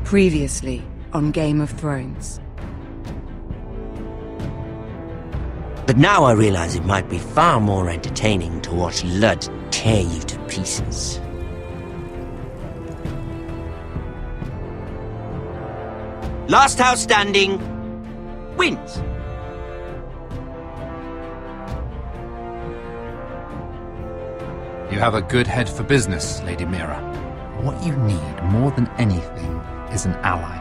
Previously on Game of Thrones. But now I realize it might be far more entertaining to watch Ludd tear you to pieces. Last house standing wins. You have a good head for business, Lady Mira. What you need more than anything is an ally.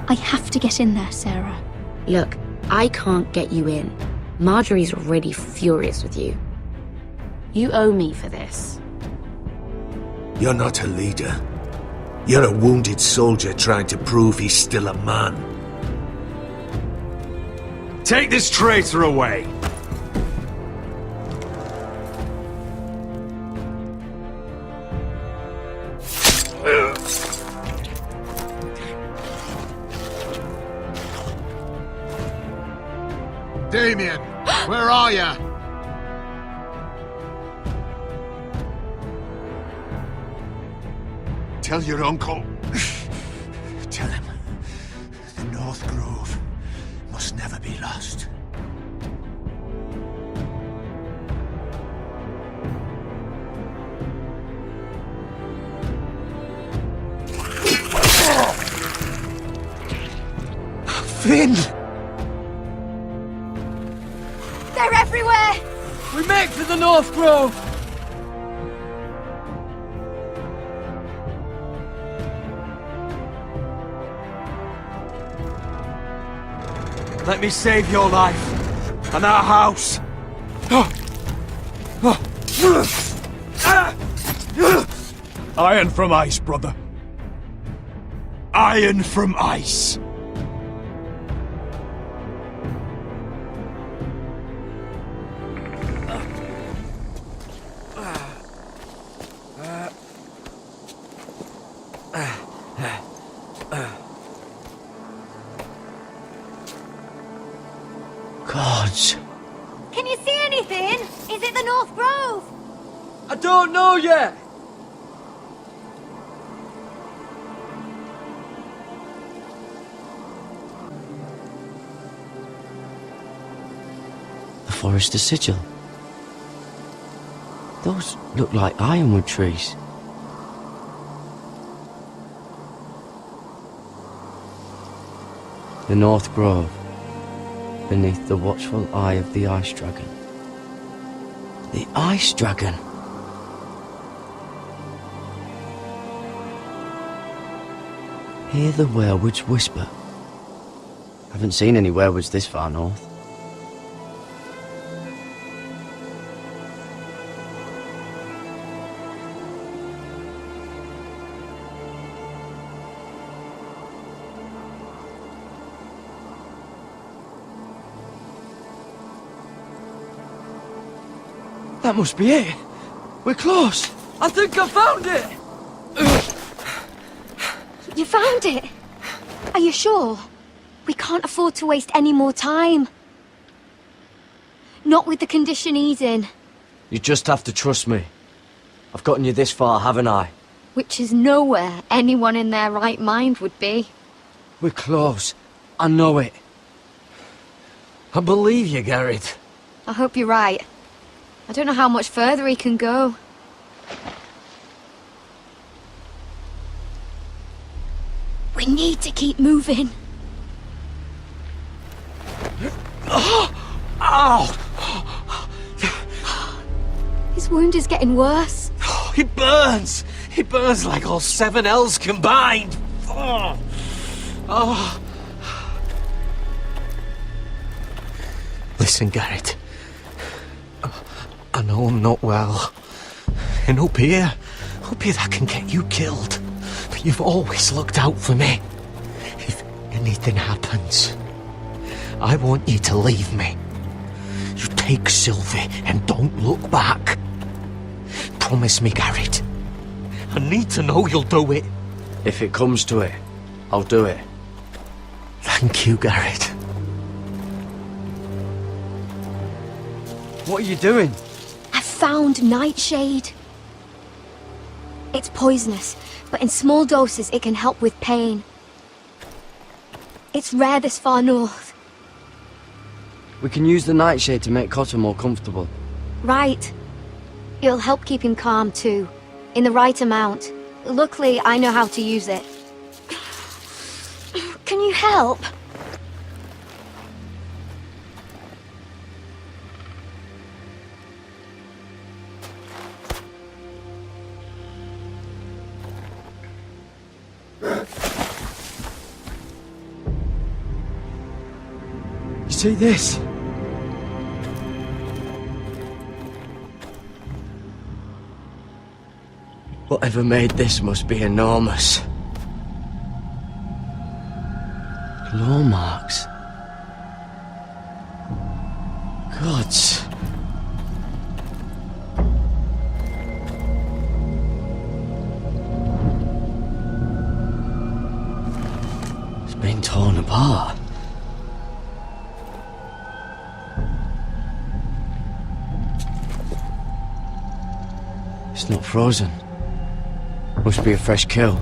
I have to get in there, Sarah. Look, I can't get you in. Marjorie's already furious with you. You owe me for this. You're not a leader. You're a wounded soldier trying to prove he's still a man. Take this traitor away! Damien, where are ya? Tell your uncle. Tell him the North Grove must never be lost. Finn! They're everywhere! We make for the North Grove! Let me save your life and our house. Iron from ice, brother. Iron from ice. Gods. Can you see anything? Is it the North Grove? I don't know yet. The Forester Sigil. Those look like ironwood trees. The North Grove, beneath the watchful eye of the Ice Dragon. The Ice Dragon! Hear the werewoods whisper. Haven't seen any werewoods this far north. That must be it. We're close. I think I found it. You found it? Are you sure? We can't afford to waste any more time. Not with the condition he's in. You just have to trust me. I've gotten you this far, haven't I? Which is nowhere anyone in their right mind would be. We're close. I know it. I believe you, Garrett. I hope you're right. I don't know how much further he can go. We need to keep moving. Ow! His wound is getting worse. He burns! He burns like all 7 L's combined! Oh. Oh. Listen, Garrett. I know I'm not well. And up here that can get you killed. But you've always looked out for me. If anything happens, I want you to leave me. You take Sylvie and don't look back. Promise me, Garrett. I need to know you'll do it. If it comes to it, I'll do it. Thank you, Garrett. What are you doing? I found Nightshade. It's poisonous, but in small doses it can help with pain. It's rare this far north. We can use the nightshade to make Cotter more comfortable. Right. It'll help keep him calm too, in the right amount. Luckily, I know how to use it. Can you help? You see this? Whatever made this must be enormous. Claw marks. Gods. It's been torn apart. It's not frozen. Must be a fresh kill.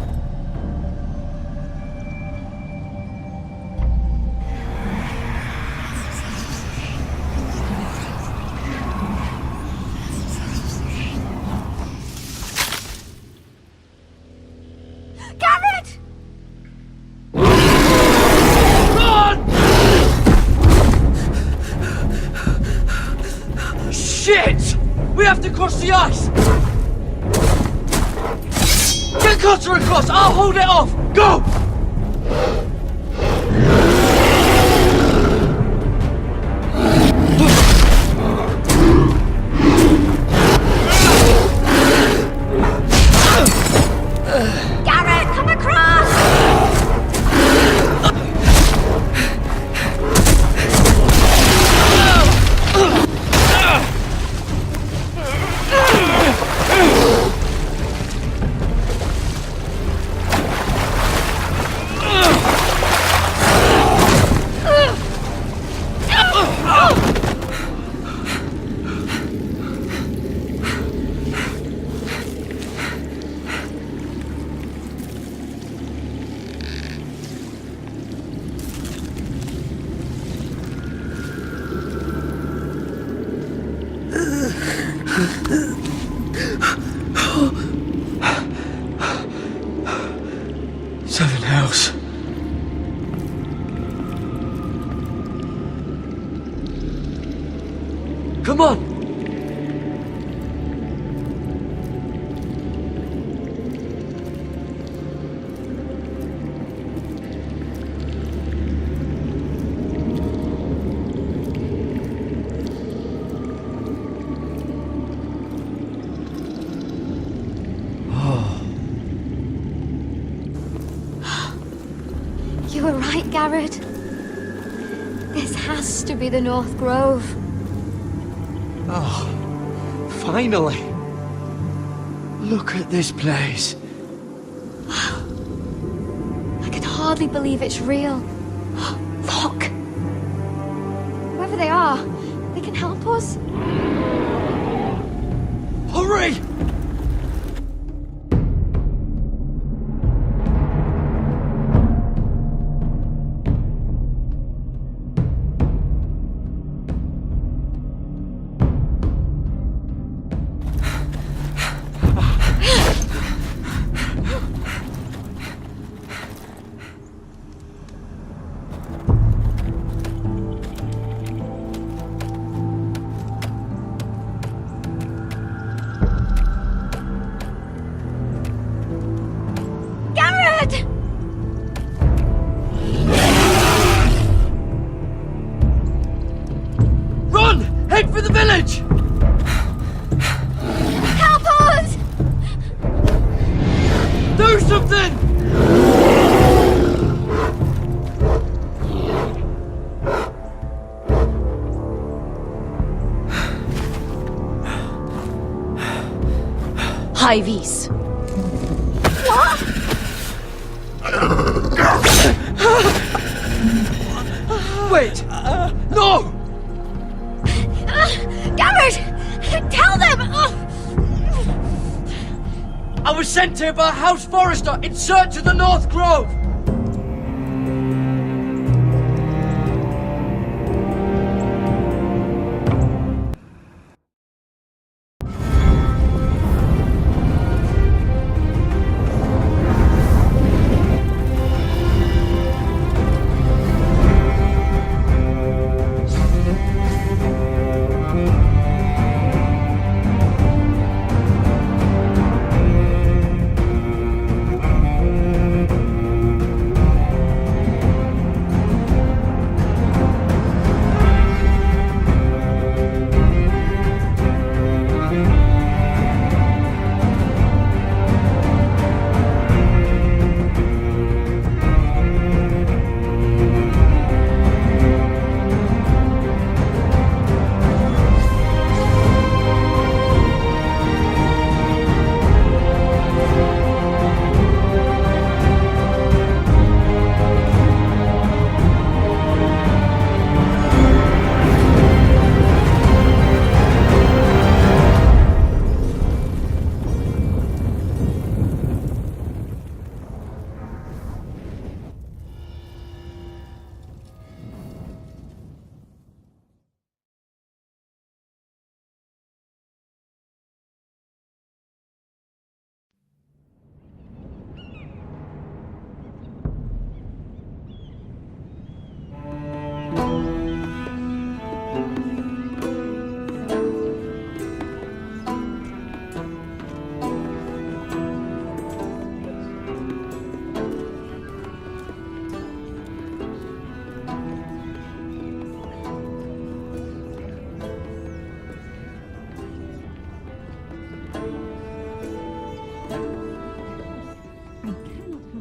Garrett! Shit! We have to cross the ice! Get Cotter across! I'll hold it off! Go! Garrett, come across! Seven Hells. Come on! You were right, Garrett. This has to be the North Grove. Oh, finally. Look at this place. I can hardly believe it's real. Look! Whoever they are, they can help us. Hurry! Garrett! Run! Head for the village! Help us! Do something! Hyves. Wait! No! Garrett! Tell them! I was sent here by House Forrester in search of the North Grove!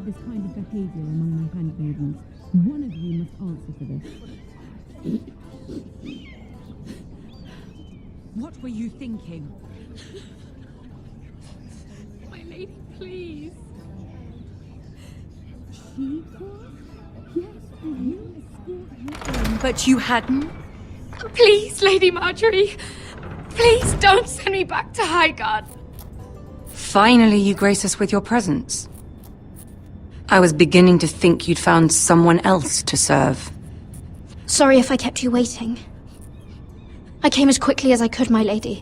This kind of behavior among my handmaidens. One of you must answer for this. What were you thinking? My lady, please. She was? Yes, you escort her in. But you hadn't? Please, Lady Marjorie. Please don't send me back to Highgarden. Finally, you grace us with your presence. I was beginning to think you'd found someone else to serve. Sorry if I kept you waiting. I came as quickly as I could, my lady.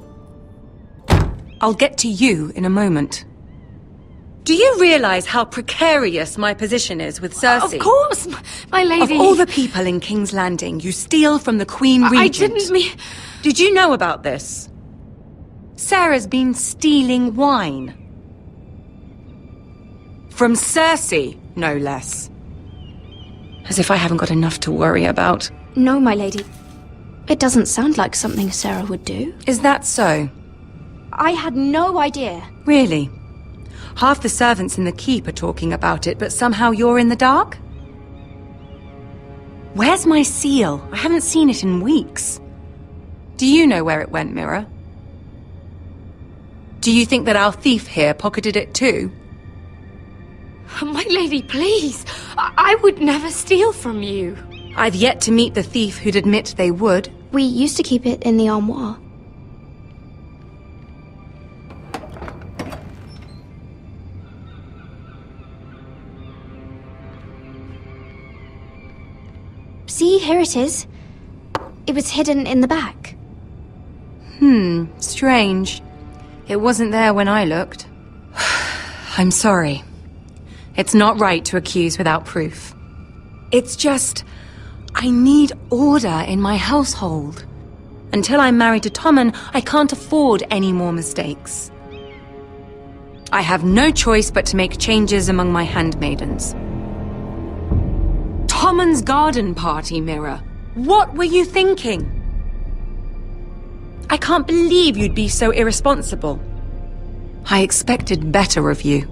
I'll get to you in a moment. Do you realize how precarious my position is with Cersei? Of course, my lady. Of all the people in King's Landing, you steal from the Queen Regent. I didn't mean... Did you know about this? Sarah's been stealing wine. From Cersei, no less. As if I haven't got enough to worry about. No, my lady. It doesn't sound like something Sarah would do. Is that so? I had no idea. Really? Half the servants in the keep are talking about it, but somehow you're in the dark? Where's my seal? I haven't seen it in weeks. Do you know where it went, Mira? Do you think that our thief here pocketed it too? My lady, please. I would never steal from you. I've yet to meet the thief who'd admit they would. We used to keep it in the armoire. See, here it is. It was hidden in the back. Strange. It wasn't there when I looked. I'm sorry. It's not right to accuse without proof. It's just... I need order in my household. Until I'm married to Tommen, I can't afford any more mistakes. I have no choice but to make changes among my handmaidens. Tommen's garden party, Mira. What were you thinking? I can't believe you'd be so irresponsible. I expected better of you.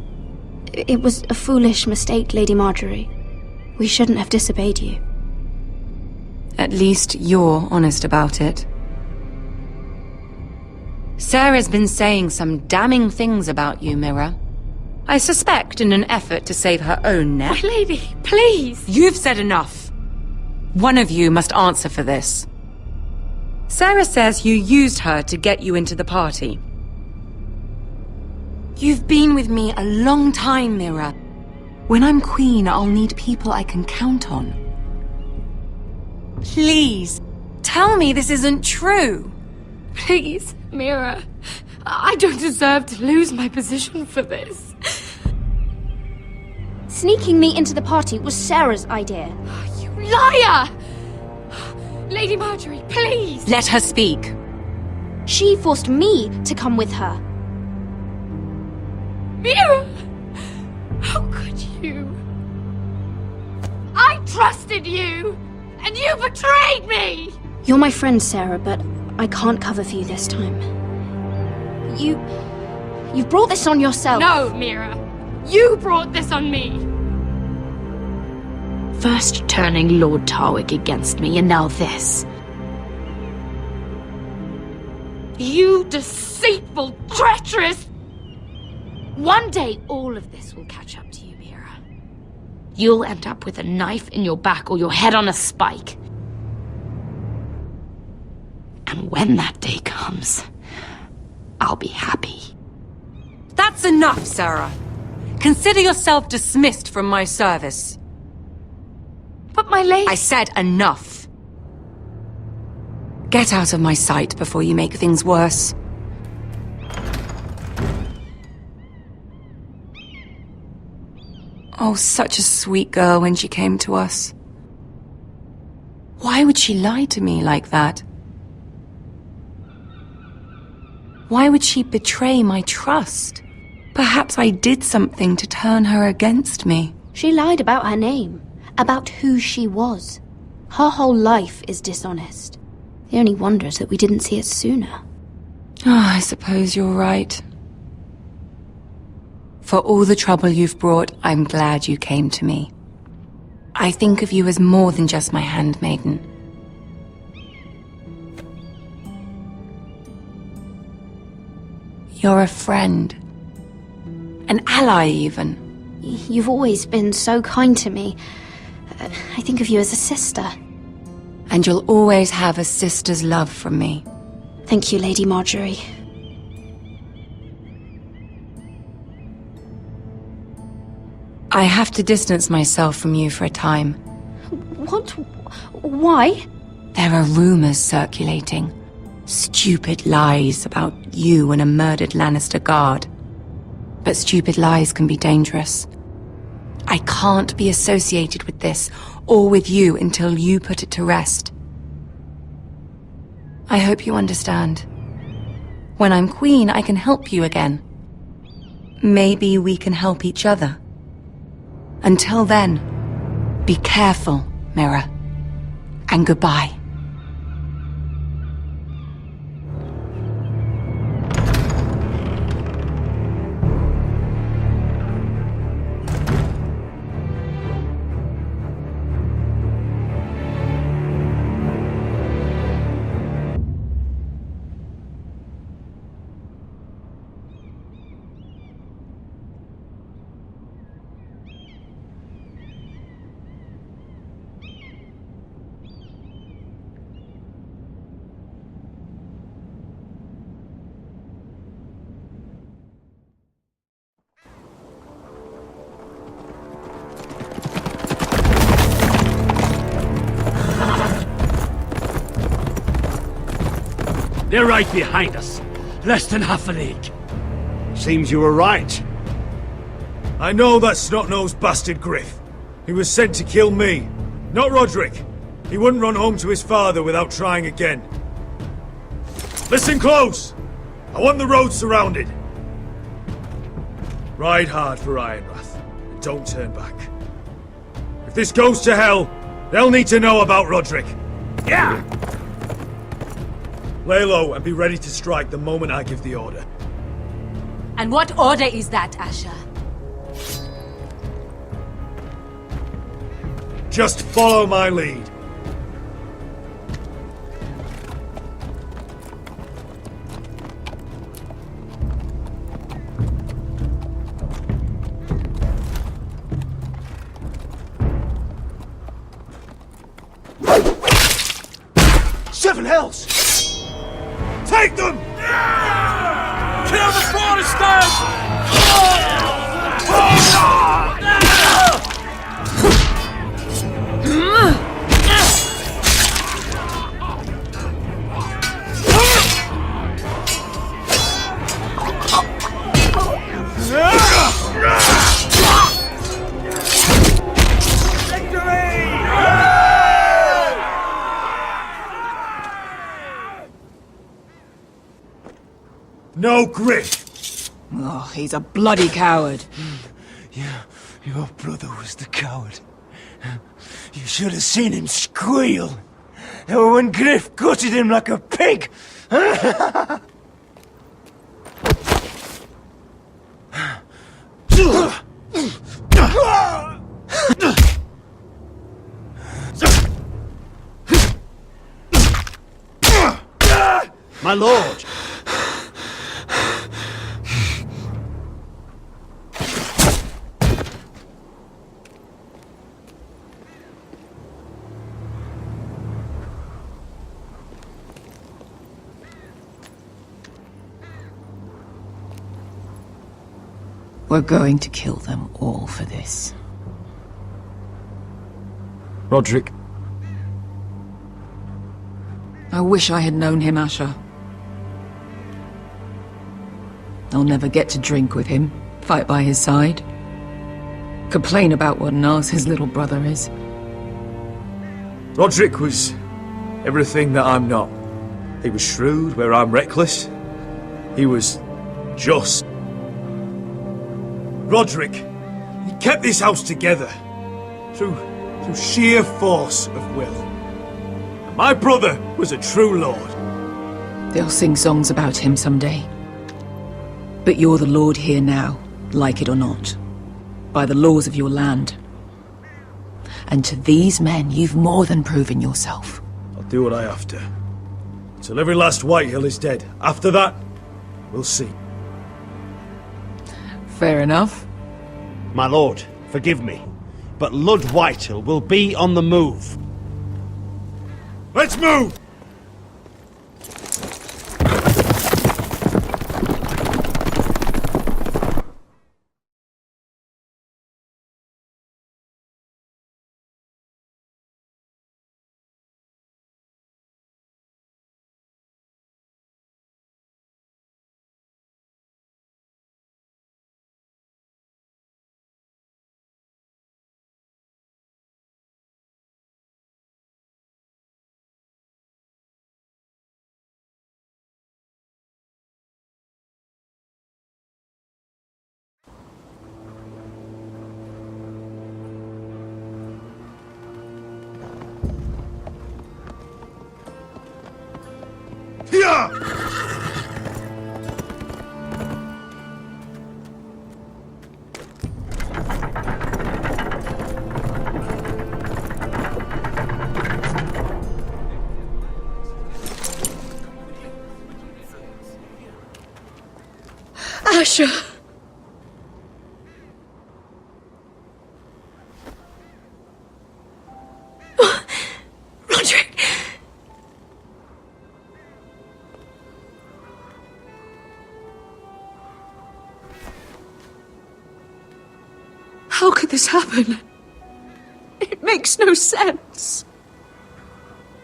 It was a foolish mistake, Lady Marjorie. We shouldn't have disobeyed you. At least you're honest about it. Sarah's been saying some damning things about you, Mira. I suspect in an effort to save her own neck. My lady, please. You've said enough. One of you must answer for this. Sarah says you used her to get you into the party. You've been with me a long time, Mira. When I'm queen, I'll need people I can count on. Please, tell me this isn't true. Please, Mira. I don't deserve to lose my position for this. Sneaking me into the party was Sarah's idea. You liar! Lady Marjorie, please! Let her speak. She forced me to come with her. Mira! How could you? I trusted you! And you betrayed me! You're my friend, Sarah, but I can't cover for you this time. You've brought this on yourself. No, Mira. You brought this on me. First turning Lord Tarwick against me, and now this. You deceitful, treacherous... One day, all of this will catch up to you, Mira. You'll end up with a knife in your back or your head on a spike. And when that day comes, I'll be happy. That's enough, Sarah. Consider yourself dismissed from my service. But my lady... I said enough. Get out of my sight before you make things worse. Oh, such a sweet girl when she came to us. Why would she lie to me like that? Why would she betray my trust? Perhaps I did something to turn her against me. She lied about her name, about who she was. Her whole life is dishonest. The only wonder is that we didn't see it sooner. I suppose you're right. For all the trouble you've brought, I'm glad you came to me. I think of you as more than just my handmaiden. You're a friend. An ally, even. You've always been so kind to me. I think of you as a sister. And you'll always have a sister's love from me. Thank you, Lady Marjorie. I have to distance myself from you for a time. What? Why? There are rumors circulating. Stupid lies about you and a murdered Lannister guard. But stupid lies can be dangerous. I can't be associated with this, or with you, until you put it to rest. I hope you understand. When I'm queen, I can help you again. Maybe we can help each other. Until then, be careful, Mira. And goodbye. They're right behind us. Less than half a league. Seems you were right. I know that snot-nosed bastard Griff. He was sent to kill me, not Roderick. He wouldn't run home to his father without trying again. Listen close! I want the road surrounded. Ride hard for Ironrath, and don't turn back. If this goes to hell, they'll need to know about Roderick. Yeah! Lay low and be ready to strike the moment I give the order. And what order is that, Asher? Just follow my lead. Seven hells! Take them! Kill the Foresters! no Griff! Oh, he's a bloody coward. Yeah, your brother was the coward. You should have seen him squeal. When Griff gutted him like a pig. My lord! We're going to kill them all for this. Roderick. I wish I had known him, Asher. I'll never get to drink with him, fight by his side, complain about what an arse his little brother is. Roderick was everything that I'm not. He was shrewd where I'm reckless. He was just. Roderick, he kept this house together through sheer force of will. And my brother was a true lord. They'll sing songs about him someday. But you're the lord here now, like it or not, by the laws of your land. And to these men, you've more than proven yourself. I'll do what I have to. Till every last Whitehill is dead. After that, we'll see. Fair enough. My lord, forgive me, but Lud Whitehill will be on the move. Let's move! Asher! Roderick! How could this happen? It makes no sense.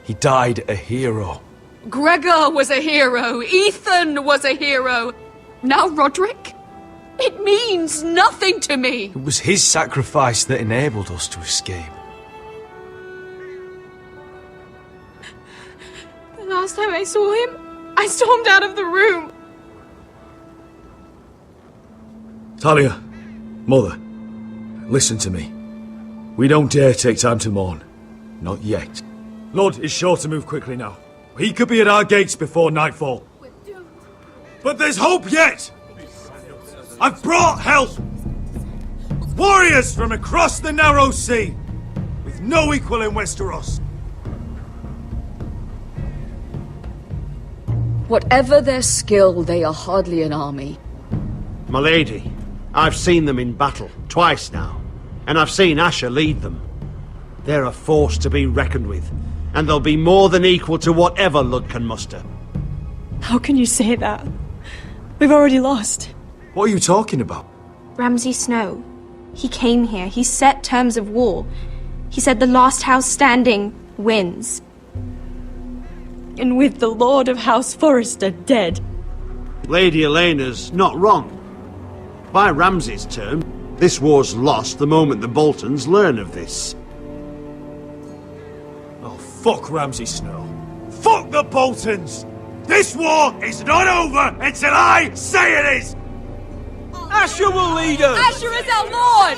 He died a hero. Gregor was a hero. Ethan was a hero. Now Roderick? It means nothing to me. It was his sacrifice that enabled us to escape. The last time I saw him, I stormed out of the room. Talia, Mother, listen to me. We don't dare take time to mourn. Not yet. Lud is sure to move quickly now. He could be at our gates before nightfall. But there's hope yet! I've brought help! Warriors from across the narrow sea, with no equal in Westeros. Whatever their skill, they are hardly an army. My lady, I've seen them in battle, twice now, and I've seen Asher lead them. They're a force to be reckoned with, and they'll be more than equal to whatever Lud can muster. How can you say that? We've already lost. What are you talking about? Ramsay Snow. He came here. He set terms of war. He said the last house standing wins. And with the Lord of House Forrester dead. Lady Elena's not wrong. By Ramsay's term, this war's lost the moment the Boltons learn of this. Oh, fuck Ramsay Snow. Fuck the Boltons! This war is not over until I say it is! Asher will lead us! Asher is our lord!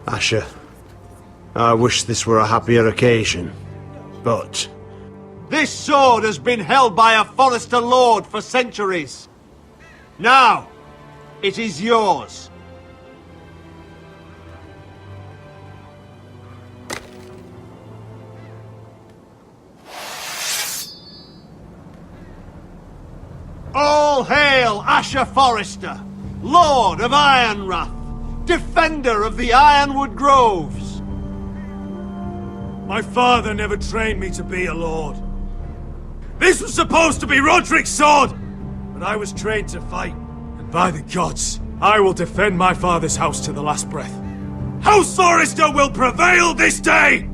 Asher, I wish this were a happier occasion, but... This sword has been held by a Forrester Lord for centuries. Now, it is yours. All hail Asher Forrester, Lord of Ironrath, defender of the Ironwood Groves. My father never trained me to be a lord. This was supposed to be Roderick's sword, but I was trained to fight. And by the gods, I will defend my father's house to the last breath. House Forrester will prevail this day!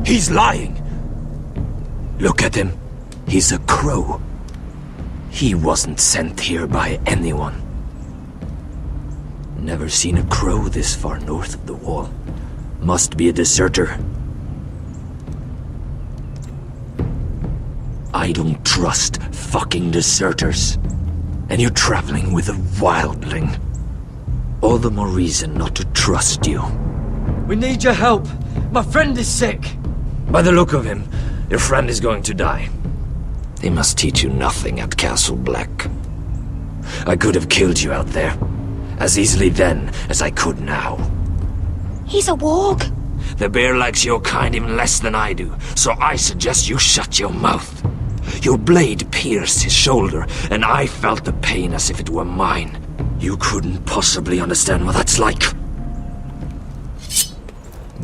He's lying! Look at him. He's a crow. He wasn't sent here by anyone. Never seen a crow this far north of the wall. Must be a deserter. I don't trust fucking deserters. And you're traveling with a wildling. All the more reason not to trust you. We need your help. My friend is sick. By the look of him, your friend is going to die. They must teach you nothing at Castle Black. I could have killed you out there, as easily then as I could now. He's a warg. The bear likes your kind even less than I do, so I suggest you shut your mouth. Your blade pierced his shoulder, and I felt the pain as if it were mine. You couldn't possibly understand what that's like.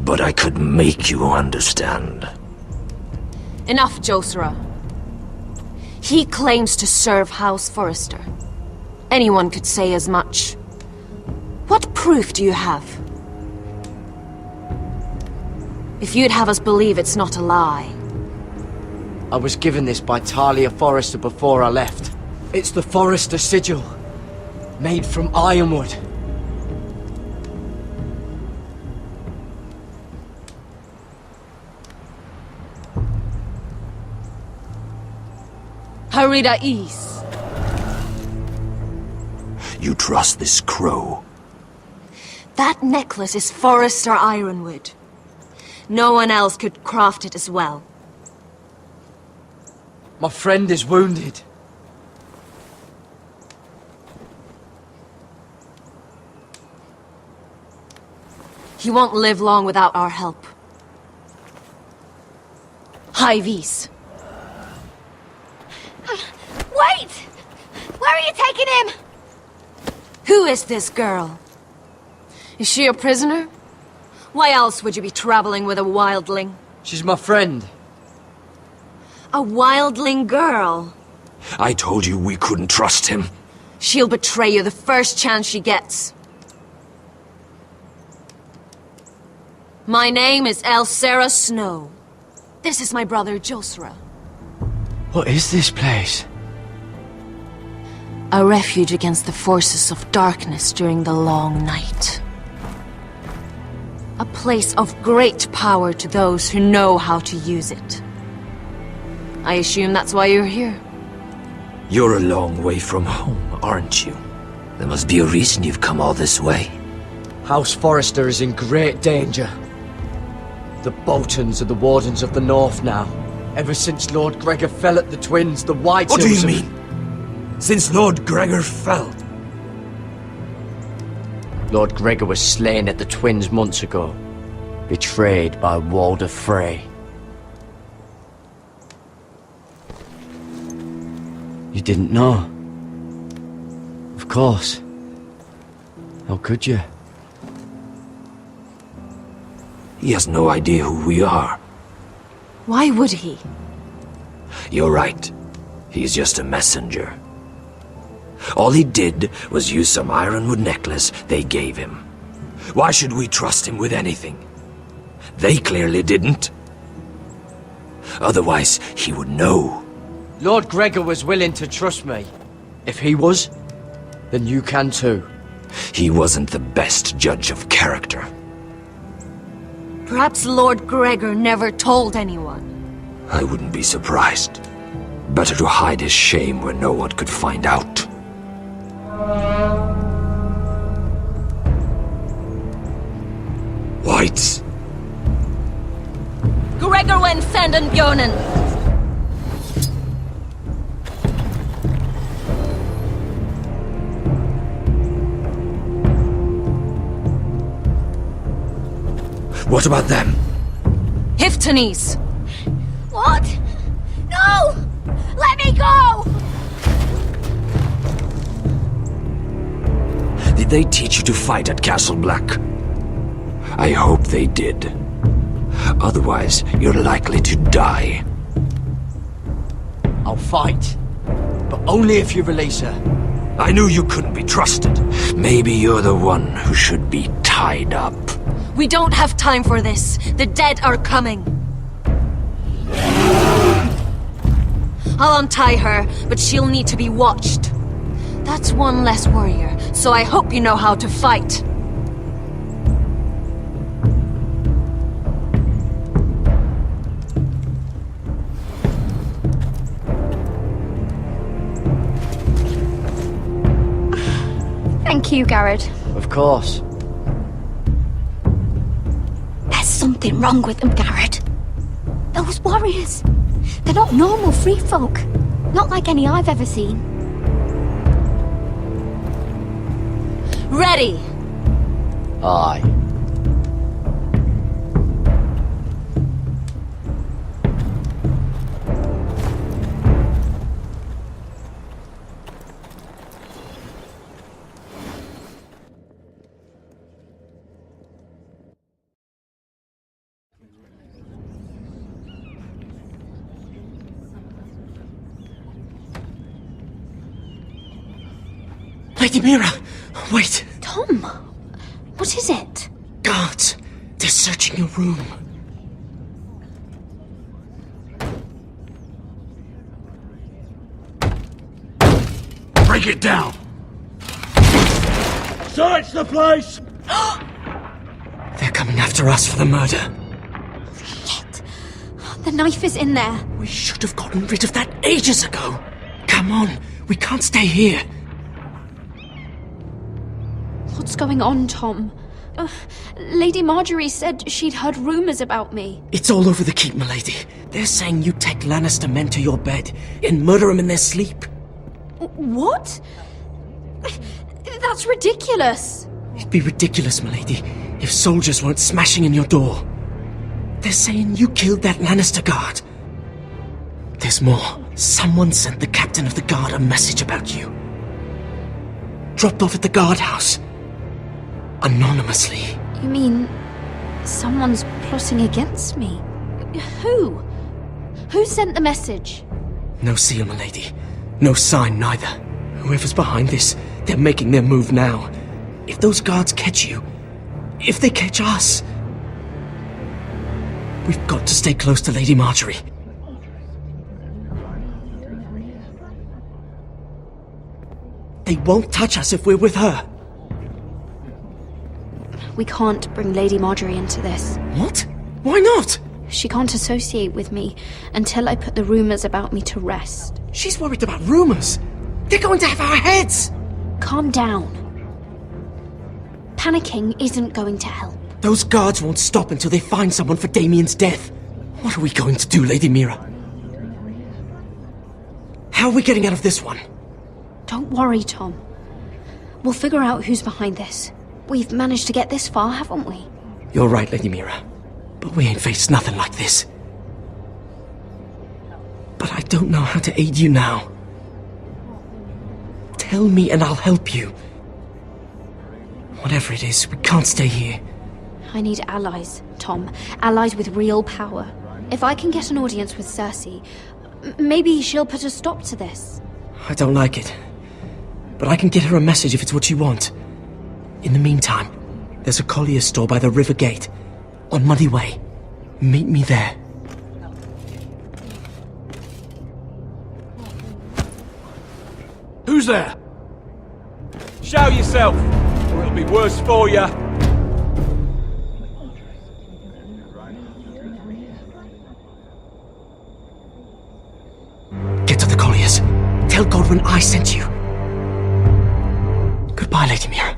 But I could make you understand. Enough, Josra. He claims to serve House Forrester. Anyone could say as much. What proof do you have? If you'd have us believe it's not a lie. I was given this by Talia Forrester before I left. It's the Forrester sigil, made from ironwood. Harida East. You trust this crow? That necklace is Forrester Ironwood. No one else could craft it as well. My friend is wounded. He won't live long without our help. High Vis. Wait! Where are you taking him? Who is this girl? Is she a prisoner? Why else would you be traveling with a wildling? She's my friend. A wildling girl? I told you we couldn't trust him. She'll betray you the first chance she gets. My name is Elsera Snow. This is my brother Josra. What is this place? A refuge against the forces of darkness during the long night. A place of great power to those who know how to use it. I assume that's why you're here. You're a long way from home, aren't you? There must be a reason you've come all this way. House Forrester is in great danger. The Boltons are the Wardens of the North now. Ever since Lord Gregor fell at the Twins, the White What do you Hills mean? Since Lord Gregor fell? Lord Gregor was slain at the Twins months ago. Betrayed by Walder Frey. You didn't know? Of course. How could you? He has no idea who we are. Why would he? You're right. He's just a messenger. All he did was use some ironwood necklace they gave him. Why should we trust him with anything? They clearly didn't. Otherwise, he would know. Lord Gregor was willing to trust me. If he was, then you can too. He wasn't the best judge of character. Perhaps Lord Gregor never told anyone. I wouldn't be surprised. Better to hide his shame where no one could find out. Whites. Gregor went senden Björnen. What about them? Hiftenes. What? No! Let me go! Did they teach you to fight at Castle Black? I hope they did. Otherwise, you're likely to die. I'll fight. But only if you release her. I knew you couldn't be trusted. Maybe you're the one who should be tied up. We don't have time for this. The dead are coming. I'll untie her, but she'll need to be watched. That's one less warrior, so I hope you know how to fight. Thank you, Garrett. Of course. There's something wrong with them, Garrett. Those warriors. They're not normal free folk. Not like any I've ever seen. Ready! Aye. Lady Mira! Wait! Tom! What is it? Guards! They're searching your room. Break it down! Search the place! They're coming after us for the murder. Shit! The knife is in there. We should have gotten rid of that ages ago. Come on, we can't stay here. What's going on, Tom? Lady Marjorie said she'd heard rumors about me. It's all over the keep, milady. They're saying you take Lannister men to your bed and murder them in their sleep. What? That's ridiculous. It'd be ridiculous, milady, if soldiers weren't smashing in your door. They're saying you killed that Lannister guard. There's more. Someone sent the captain of the guard a message about you. Dropped off at the guardhouse. Anonymously. You mean someone's plotting against me? Who? Who sent the message? No seal, milady. No sign, neither. Whoever's behind this, they're making their move now. If those guards catch you, if they catch us, we've got to stay close to Lady Marjorie. They won't touch us if we're with her. We can't bring Lady Marjorie into this. What? Why not? She can't associate with me until I put the rumors about me to rest. She's worried about rumors. They're going to have our heads. Calm down. Panicking isn't going to help. Those guards won't stop until they find someone for Damien's death. What are we going to do, Lady Mira? How are we getting out of this one? Don't worry, Tom. We'll figure out who's behind this. We've managed to get this far, haven't we? You're right, Lady Mira. But we ain't faced nothing like this. But I don't know how to aid you now. Tell me and I'll help you. Whatever it is, we can't stay here. I need allies, Tom. Allies with real power. If I can get an audience with Cersei, maybe she'll put a stop to this. I don't like it. But I can get her a message if it's what you want. In the meantime, there's a collier's store by the river gate. On Muddy Way. Meet me there. Who's there? Show yourself, or it'll be worse for you. Get to the colliers. Tell Godwyn I sent you. Goodbye, Lady Mira.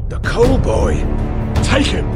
The Coal Boy. Take him.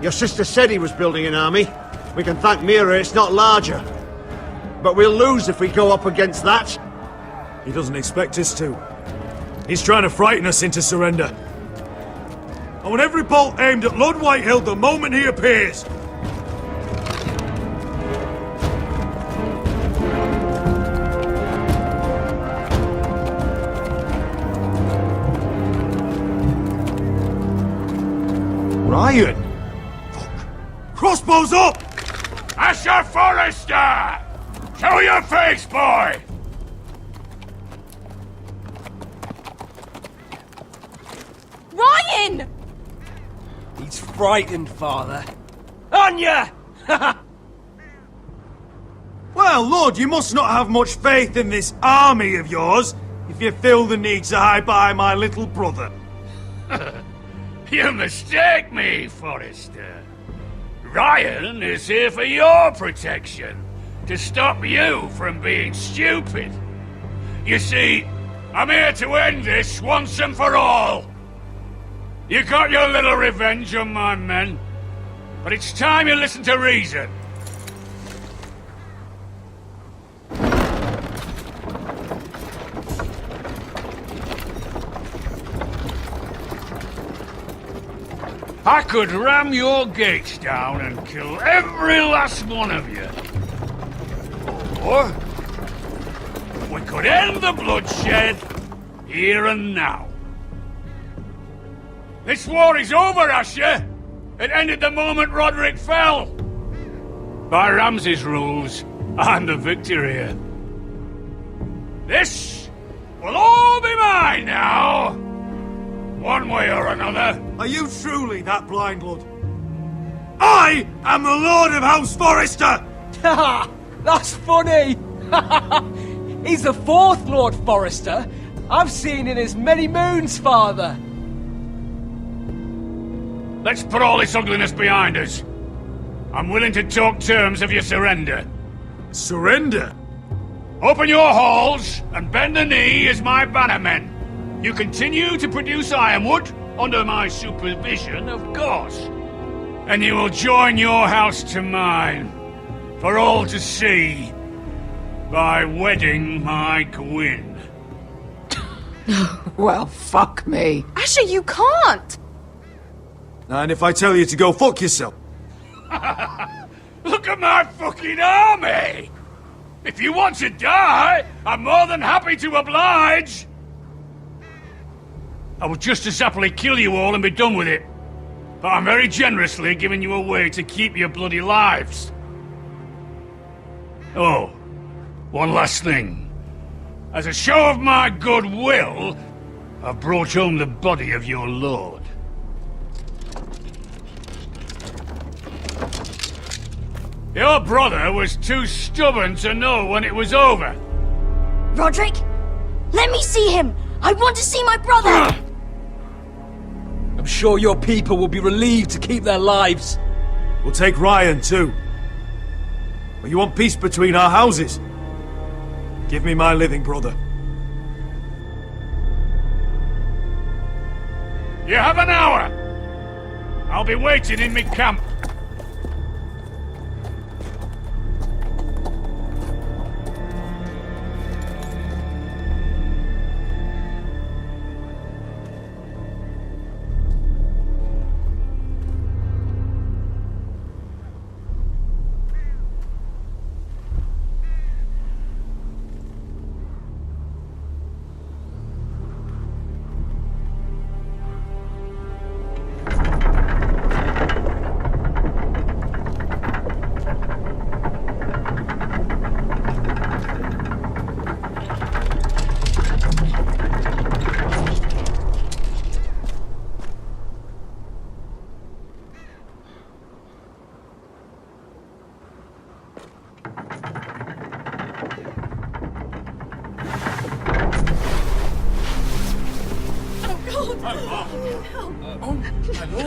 Your sister said he was building an army. We can thank Mira it's not larger. But we'll lose if we go up against that. He doesn't expect us to. He's trying to frighten us into surrender. I want every bolt aimed at Lord Whitehill the moment he appears. Ryan! Crossbows up! Asher Forrester! Show your face, boy! Ryan! He's frightened, Father. Anya! Well, Lord, you must not have much faith in this army of yours if you feel the need to hide behind my little brother. You mistake me, Forrester. Ryan is here for your protection, to stop you from being stupid. You see, I'm here to end this once and for all. You got your little revenge on my men, but it's time you listen to reason. I could ram your gates down and kill every last one of you. Or we could end the bloodshed here and now. This war is over, Asher. It ended the moment Roderick fell. By Ramsay's rules, I'm the victor here. This will all be mine now. One way or another. Are you truly that blind, Lord? I am the Lord of House Forrester! Ha! That's funny! He's the fourth Lord Forrester I've seen in as many moons, Father. Let's put all this ugliness behind us. I'm willing to talk terms of your surrender. Surrender? Open your halls and bend the knee as my bannermen. You continue to produce ironwood, under my supervision, of course. And you will join your house to mine, for all to see, by wedding my Gwyn. Well, fuck me. Asher, you can't! And if I tell you to go fuck yourself? Look at my fucking army! If you want to die, I'm more than happy to oblige. I would just as happily kill you all and be done with it. But I'm very generously giving you a way to keep your bloody lives. Oh, one last thing. As a show of my goodwill, I've brought home the body of your lord. Your brother was too stubborn to know when it was over. Roderick? Let me see him! I want to see my brother! I'm sure your people will be relieved to keep their lives. We'll take Ryan too. But you want peace between our houses? Give me my living brother. You have an hour. I'll be waiting in me camp.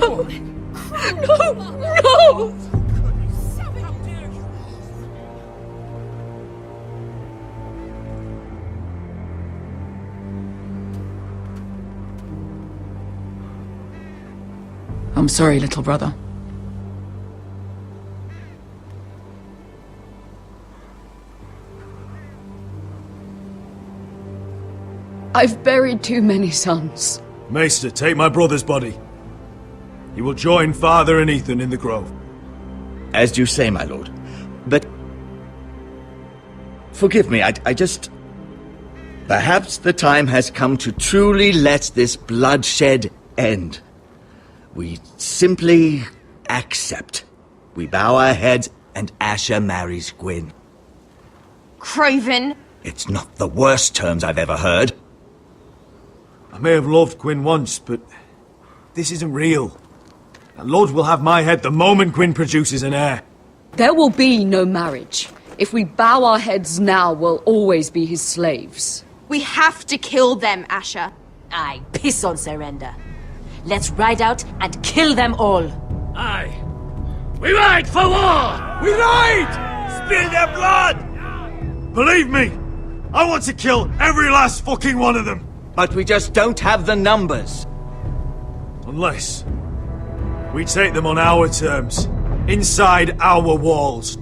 No! I'm sorry, little brother. I've buried too many sons. Maester, take my brother's body. He will join Father and Ethan in the grove. As you say, my lord. But... forgive me, I just... Perhaps the time has come to truly let this bloodshed end. We simply accept. We bow our heads and Asher marries Gwyn. Craven! It's not the worst terms I've ever heard. I may have loved Gwyn once, but this isn't real. And Lord will have my head the moment Gwyn produces an heir. There will be no marriage. If we bow our heads now, we'll always be his slaves. We have to kill them, Asher. Aye, piss on surrender. Let's ride out and kill them all. Aye. We ride for war! We ride! Spill their blood! Believe me, I want to kill every last fucking one of them. But we just don't have the numbers. Unless we take them on our terms, inside our walls.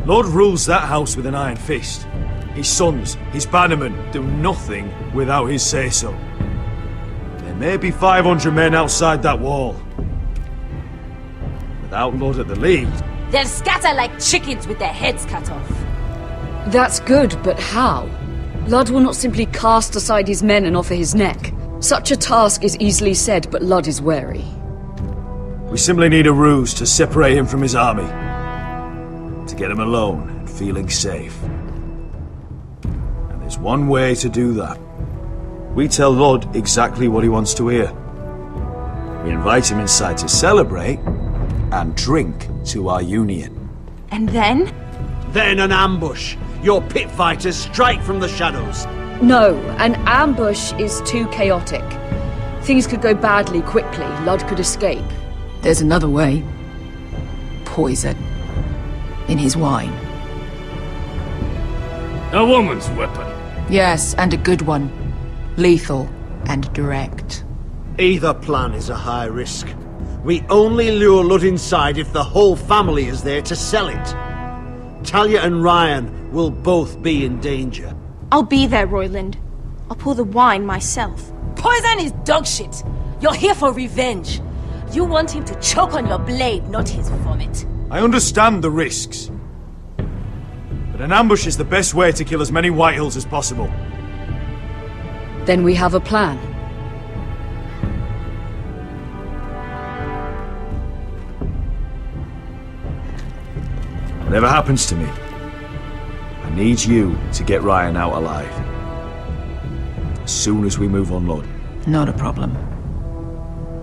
Lord rules that house with an iron fist. His sons, his bannermen, do nothing without his say-so. There may be 500 men outside that wall. Without Lord at the lead... They'll scatter like chickens with their heads cut off. That's good, but how? Lud will not simply cast aside his men and offer his neck. Such a task is easily said, but Lud is wary. We simply need a ruse to separate him from his army. To get him alone and feeling safe. And there's one way to do that. We tell Lud exactly what he wants to hear. We invite him inside to celebrate and drink to our union. And then? Then an ambush. Your pit fighters strike from the shadows. No, an ambush is too chaotic. Things could go badly quickly. Lud could escape. There's another way. Poison. In his wine. A woman's weapon. Yes, and a good one. Lethal and direct. Either plan is a high risk. We only lure Lud inside if the whole family is there to sell it. Talia and Ryan will both be in danger. I'll be there, Royland. I'll pour the wine myself. Poison is dog shit. You're here for revenge. You want him to choke on your blade, not his vomit. I understand the risks. But an ambush is the best way to kill as many Whitehills as possible. Then we have a plan. Whatever happens to me, I need you to get Ryan out alive. As soon as we move on, Lord. Not a problem.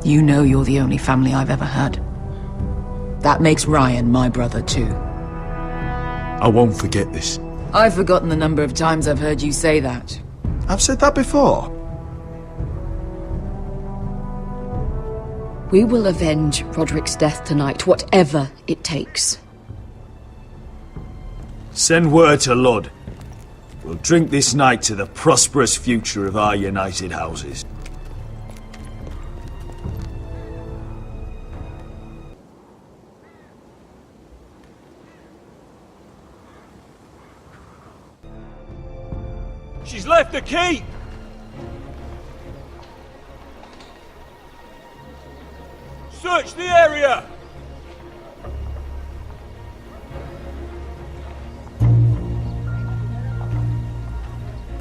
You know you're the only family I've ever had. That makes Ryan my brother too. I won't forget this. I've forgotten the number of times I've heard you say that. I've said that before. We will avenge Roderick's death tonight, whatever it takes. Send word to Lud. We'll drink this night to the prosperous future of our united houses. She's left the keep! Search the area!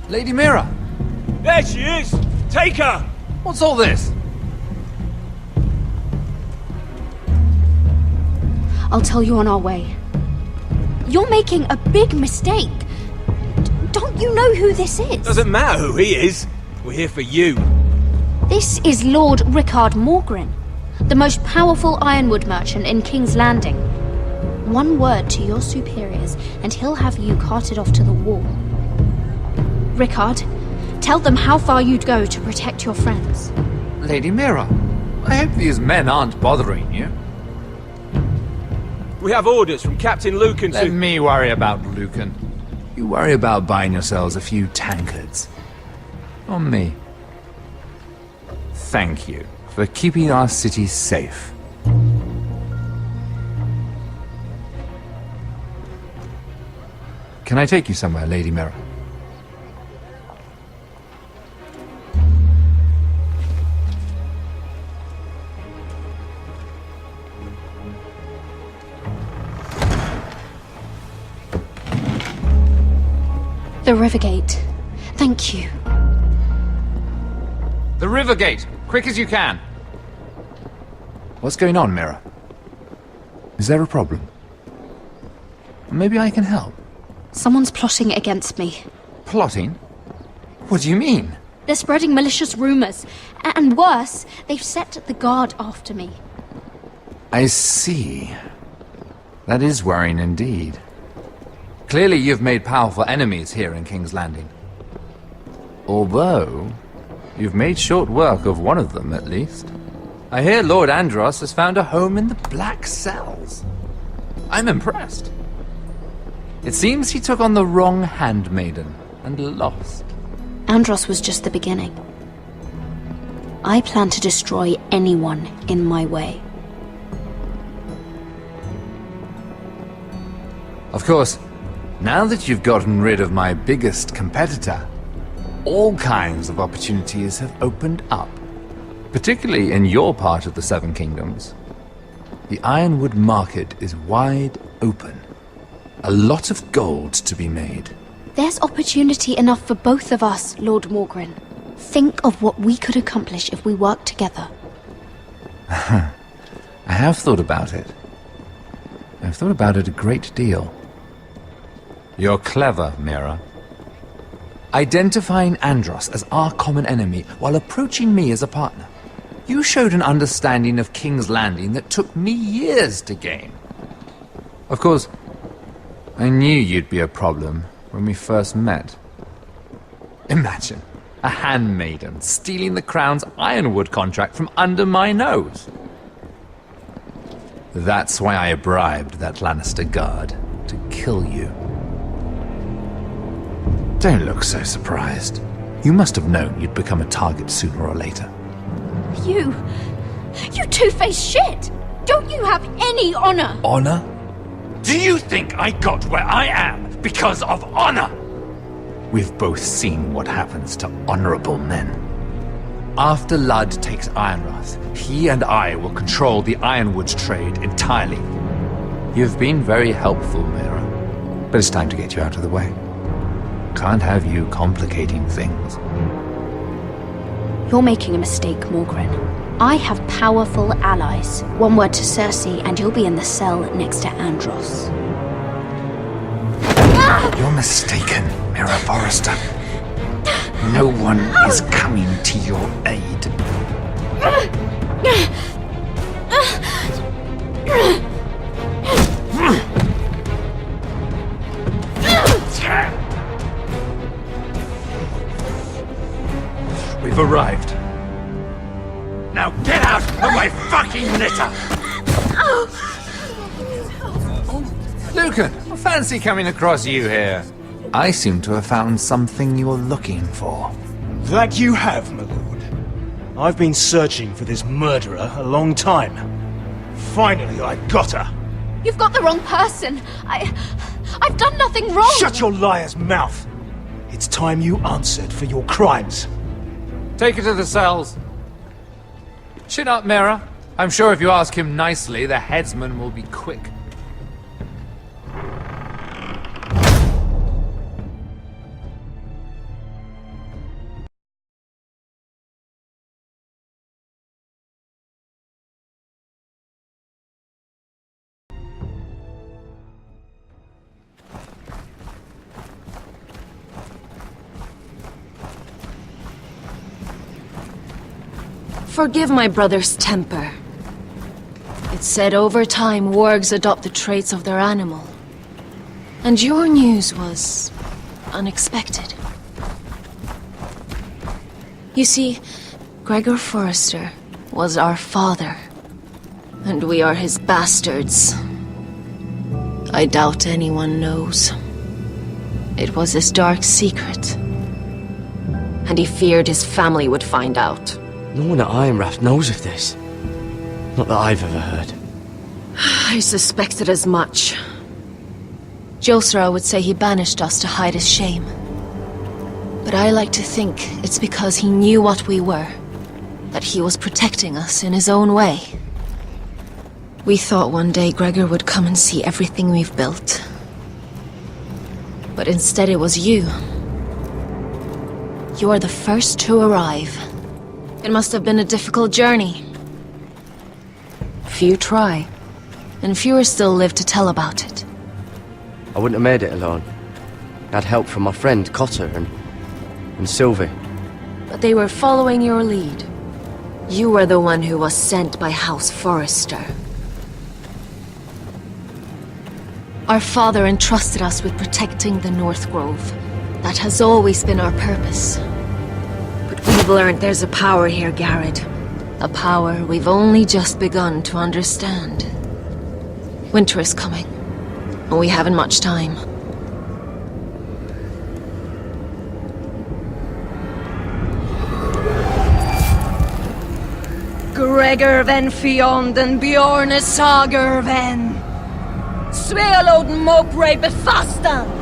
Lady Mira! There she is! Take her! What's all this? I'll tell you on our way. You're making a big mistake. Don't you know who this is? Doesn't matter who he is. We're here for you. This is Lord Rickard Morgren, the most powerful ironwood merchant in King's Landing. One word to your superiors, and he'll have you carted off to the wall. Rickard, tell them how far you'd go to protect your friends. Lady Mira, I hope these men aren't bothering you. We have orders from Captain Lucan to... Let me worry about Lucan. You worry about buying yourselves a few tankards. On me. Thank you for keeping our city safe. Can I take you somewhere, Lady Mira? The Rivergate. Thank you. The Rivergate! Quick as you can! What's going on, Mira? Is there a problem? Maybe I can help. Someone's plotting against me. Plotting? What do you mean? They're spreading malicious rumors. And worse, they've set the guard after me. I see. That is worrying indeed. Clearly you've made powerful enemies here in King's Landing. Although, you've made short work of one of them, at least. I hear Lord Andros has found a home in the Black Cells. I'm impressed. It seems he took on the wrong handmaiden and lost. Andros was just the beginning. I plan to destroy anyone in my way. Of course, now that you've gotten rid of my biggest competitor, all kinds of opportunities have opened up. Particularly in your part of the Seven Kingdoms. The Ironwood market is wide open. A lot of gold to be made. There's opportunity enough for both of us, Lord Morgren. Think of what we could accomplish if we worked together. I have thought about it. I've thought about it a great deal. You're clever, Mira. Identifying Andros as our common enemy while approaching me as a partner. You showed an understanding of King's Landing that took me years to gain. Of course, I knew you'd be a problem when we first met. Imagine a handmaiden stealing the Crown's Ironwood contract from under my nose. That's why I bribed that Lannister guard to kill you. Don't look so surprised. You must have known you'd become a target sooner or later. You two-faced shit! Don't you have any honor? Honor? Do you think I got where I am because of honor? We've both seen what happens to honorable men. After Ludd takes Ironrath, he and I will control the Ironwood trade entirely. You've been very helpful, Mira. But it's time to get you out of the way. Can't have you complicating things. You're making a mistake, Morgren. I have powerful allies. One word to Cersei, and you'll be in the cell next to Andros. You're mistaken, Mira Forrester. No one is coming to your aid. We've arrived. Now get out of my fucking litter! Lucan, I fancy coming across you here. I seem to have found something you're looking for. That you have, my lord. I've been searching for this murderer a long time. Finally, I got her. You've got the wrong person. I've done nothing wrong. Shut your liar's mouth. It's time you answered for your crimes. Take her to the cells. Chin up, Mira. I'm sure if you ask him nicely, the headsman will be quick. Forgive my brother's temper. It's said over time wargs adopt the traits of their animal. And your news was unexpected. You see, Gregor Forrester was our father, and we are his bastards. I doubt anyone knows. It was his dark secret, and he feared his family would find out. No one at Ironrath knows of this. Not that I've ever heard. I suspected as much. Josera would say he banished us to hide his shame. But I like to think it's because he knew what we were, that he was protecting us in his own way. We thought one day Gregor would come and see everything we've built. But instead it was you. You are the first to arrive. It must have been a difficult journey. Few try, and fewer still live to tell about it. I wouldn't have made it alone. I had help from my friend Cotter and Sylvie. But they were following your lead. You were the one who was sent by House Forrester. Our father entrusted us with protecting the North Grove. That has always been our purpose. But we've learned there's a power here, Garrett. A power we've only just begun to understand. Winter is coming, and we haven't much time. Gregor ven Fionn Bjorne Sager ven. Svealoden Mopre befastan.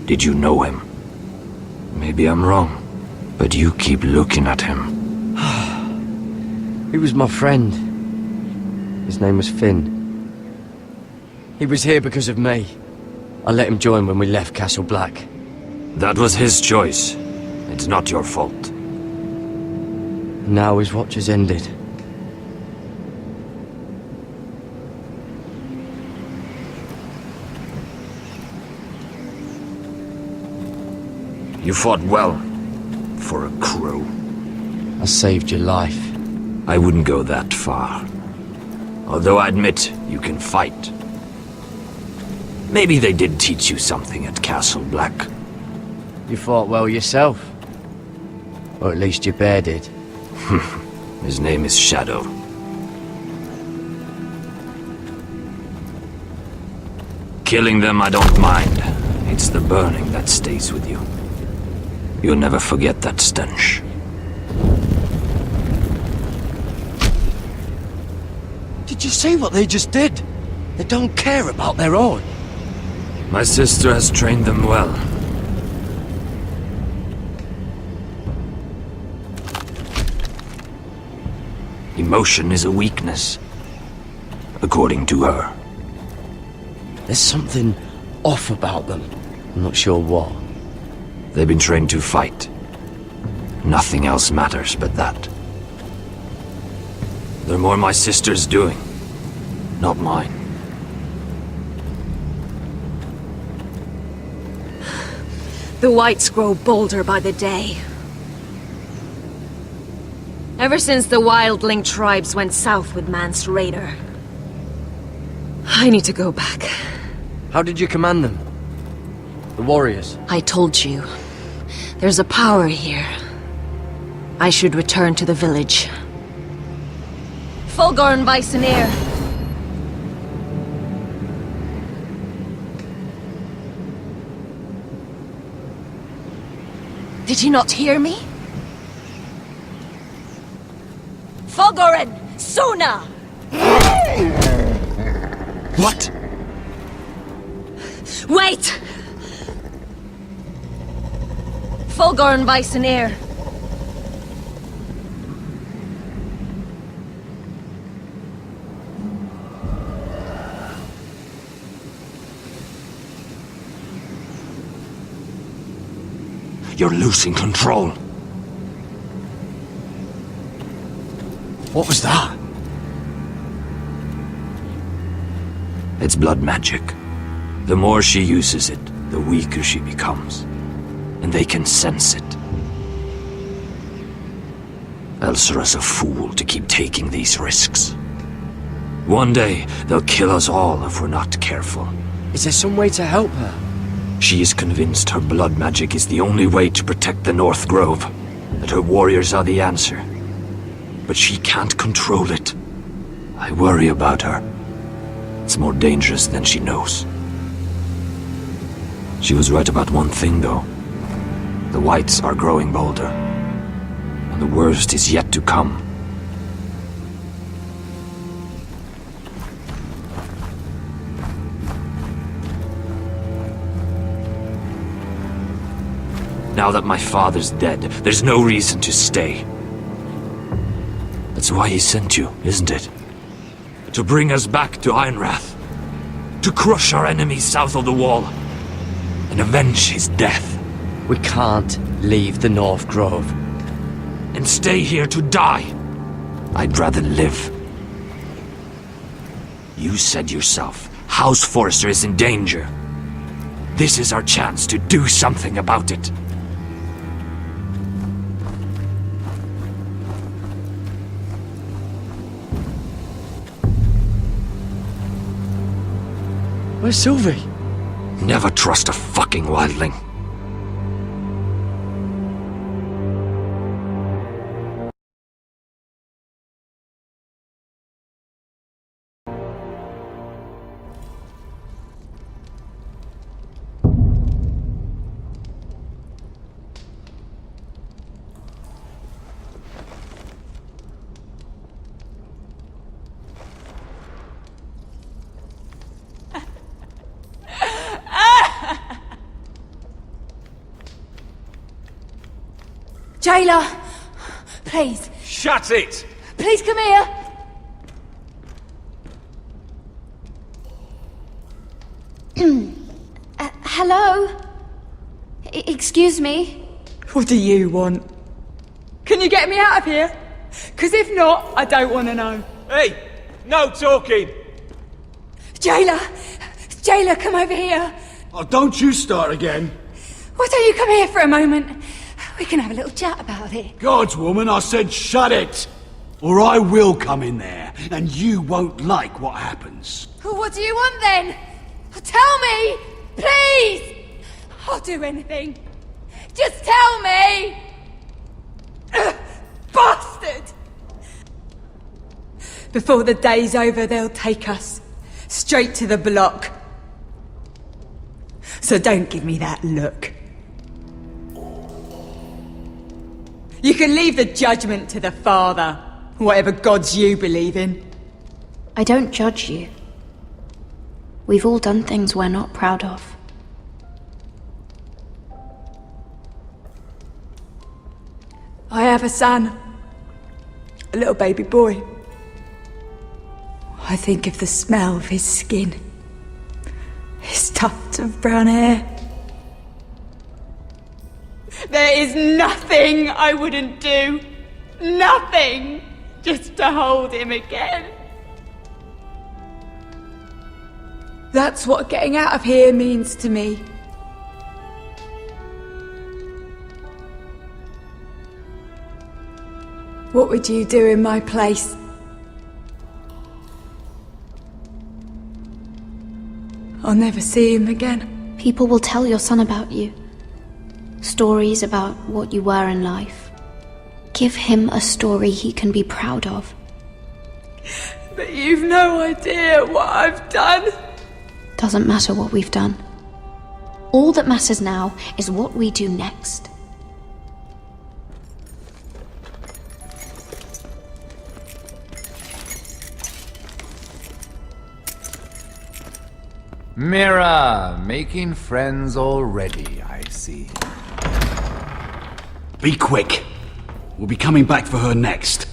Did you know him? Maybe I'm wrong, but you keep looking at him. He was my friend. His name was Finn. He was here because of me. I let him join when we left Castle Black. That was his choice. It's not your fault. Now his watch has ended. You fought well, for a crow. I saved your life. I wouldn't go that far. Although I admit, you can fight. Maybe they did teach you something at Castle Black. You fought well yourself. Or at least your bear did. His name is Shadow. Killing them I don't mind. It's the burning that stays with you. You'll never forget that stench. Did you see what they just did? They don't care about their own. My sister has trained them well. Emotion is a weakness, according to her. There's something off about them. I'm not sure what. They've been trained to fight. Nothing else matters but that. They're more my sister's doing, not mine. The Whites grow bolder by the day. Ever since the Wildling tribes went south with Mance Raider. I need to go back. How did you command them? The warriors? I told you. There's a power here. I should return to the village. Fulgorn Vysenir. Did you not hear me? Fulgorin! Suna! What? Wait! Fulgorn Vysenir. You're losing control. What was that? It's blood magic. The more she uses it, the weaker she becomes. And they can sense it. Elsera's a fool to keep taking these risks. One day, they'll kill us all if we're not careful. Is there some way to help her? She is convinced her blood magic is the only way to protect the North Grove, that her warriors are the answer. But she can't control it. I worry about her. It's more dangerous than she knows. She was right about one thing, though. The Whites are growing bolder. And the worst is yet to come. Now that my father's dead, there's no reason to stay. That's why he sent you, isn't it? To bring us back to Ironrath. To crush our enemies south of the Wall. And avenge his death. We can't leave the North Grove. And stay here to die. I'd rather live. You said yourself, House Forrester is in danger. This is our chance to do something about it. Where's Sylvie? Never trust a fucking wildling. Jailer! Please. Shut it! Please come here! Hello? Excuse me? What do you want? Can you get me out of here? Because if not, I don't want to know. Hey! No talking! Jailer! Jailer, come over here! Oh, don't you start again. Why don't you come here for a moment? We can have a little chat about it. God's woman, I said shut it! Or I will come in there, and you won't like what happens. Well, what do you want then? Tell me! Please! I'll do anything. Just tell me! Bastard! Before the day's over, they'll take us straight to the block. So don't give me that look. You can leave the judgment to the Father, whatever gods you believe in. I don't judge you. We've all done things we're not proud of. I have a son. A little baby boy. I think of the smell of his skin. His tufts of brown hair. There is nothing I wouldn't do. Nothing! Just to hold him again. That's what getting out of here means to me. What would you do in my place? I'll never see him again. People will tell your son about you. Stories about what you were in life. Give him a story he can be proud of. But you've no idea what I've done. Doesn't matter what we've done. All that matters now is what we do next. Mira, making friends already, I see. Be quick. We'll be coming back for her next.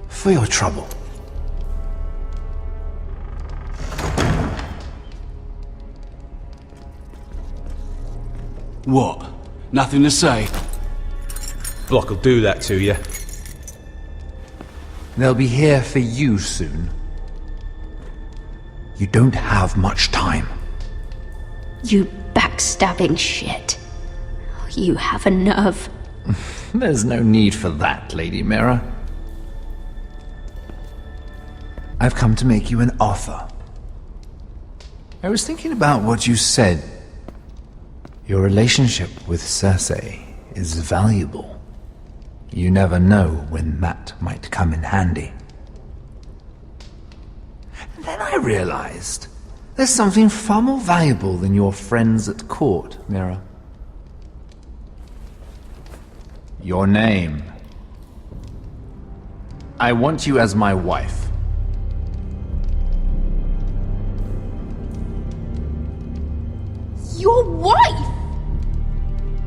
For your trouble. What? Nothing to say? Block will do that to you. They'll be here for you soon. You don't have much time. You backstabbing shit. You have a nerve. There's no need for that, Lady Mira. I've come to make you an offer. I was thinking about what you said. Your relationship with Cersei is valuable. You never know when that might come in handy. And then I realized there's something far more valuable than your friends at court, Mira. Your name. I want you as my wife. Your wife?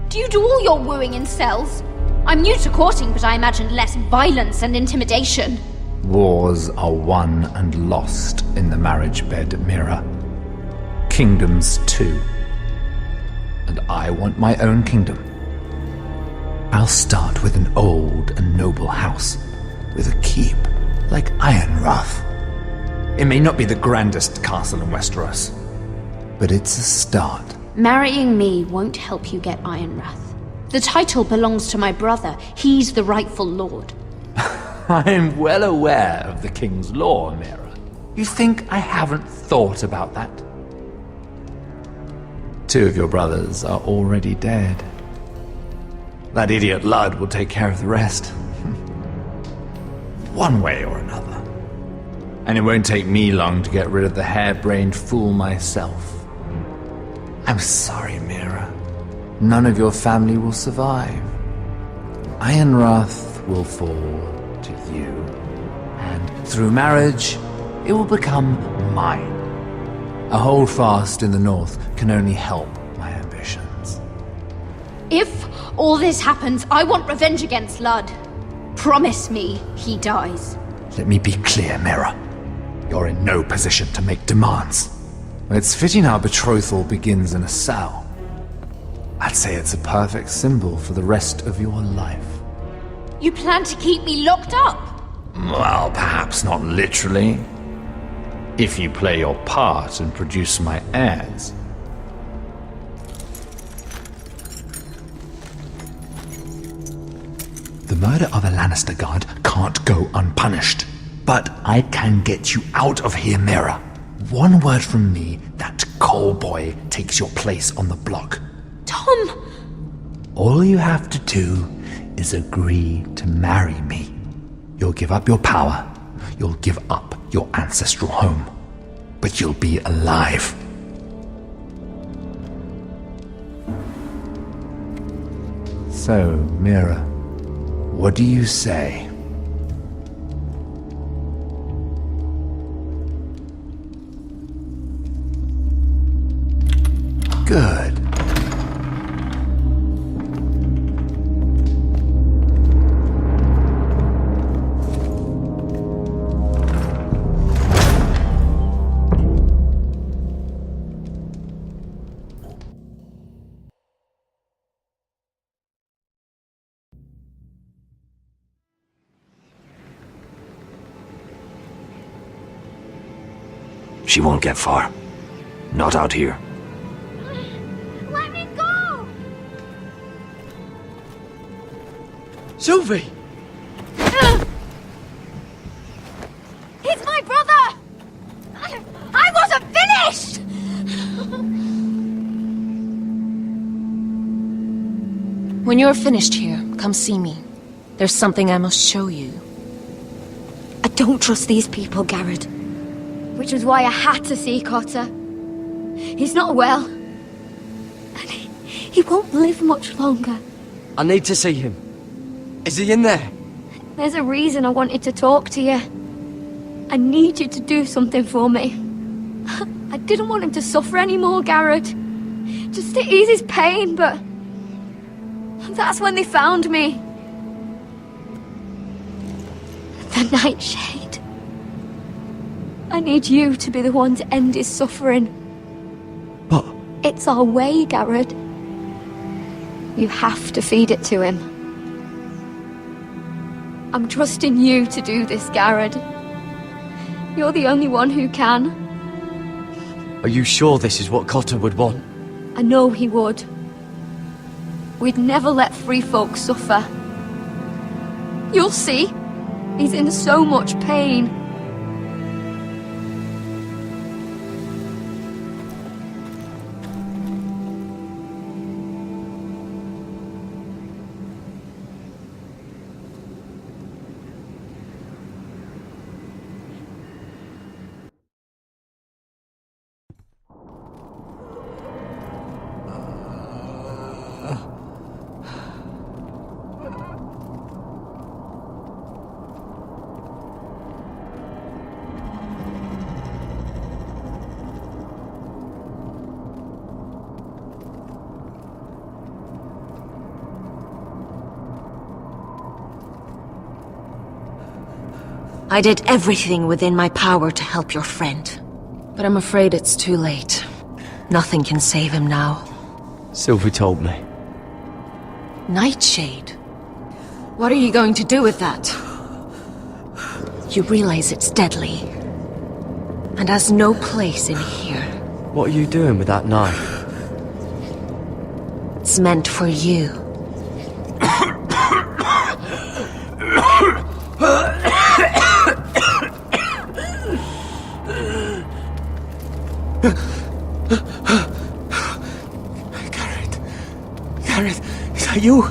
Do you do all your wooing in cells? I'm new to courting, but I imagine less violence and intimidation. Wars are won and lost in the marriage bed, Mira. Kingdoms too. And I want my own kingdom. I'll start with an old and noble house, with a keep, like Ironrath. It may not be the grandest castle in Westeros, but it's a start. Marrying me won't help you get Ironrath. The title belongs to my brother. He's the rightful lord. I'm well aware of the king's law, Mira. You think I haven't thought about that? 2 of your brothers are already dead. That idiot Ludd will take care of the rest. One way or another. And it won't take me long to get rid of the harebrained fool myself. I'm sorry, Mira. None of your family will survive. Ironrath will fall to you. And through marriage, it will become mine. A holdfast in the north can only help my ambitions. If all this happens, I want revenge against Ludd. Promise me he dies. Let me be clear, Mira. You're in no position to make demands. It's fitting our betrothal begins in a cell. I'd say it's a perfect symbol for the rest of your life. You plan to keep me locked up? Well, perhaps not literally. If you play your part and produce my heirs. The murder of a Lannister guard can't go unpunished. But I can get you out of here, Mira. One word from me, that coal boy takes your place on the block. Tom! All you have to do is agree to marry me. You'll give up your power. You'll give up your ancestral home. But you'll be alive. So, Mira, what do you say? Good. She won't get far. Not out here. Let me go! Sylvie! He's my brother! I wasn't finished! When you're finished here, come see me. There's something I must show you. I don't trust these people, Garrett. Which was why I had to see Cotter. He's not well. And he won't live much longer. I need to see him. Is he in there? There's a reason I wanted to talk to you. I need you to do something for me. I didn't want him to suffer anymore, Garrett. Just to ease his pain, but... that's when they found me. The Nightshade. I need you to be the one to end his suffering. But... it's our way, Garrett. You have to feed it to him. I'm trusting you to do this, Garrett. You're the only one who can. Are you sure this is what Cotter would want? I know he would. We'd never let free folk suffer. You'll see. He's in so much pain. I did everything within my power to help your friend. But I'm afraid it's too late. Nothing can save him now. Sylvie told me. Nightshade? What are you going to do with that? You realize it's deadly. And has no place in here. What are you doing with that knife? It's meant for you. Garrett, is that you?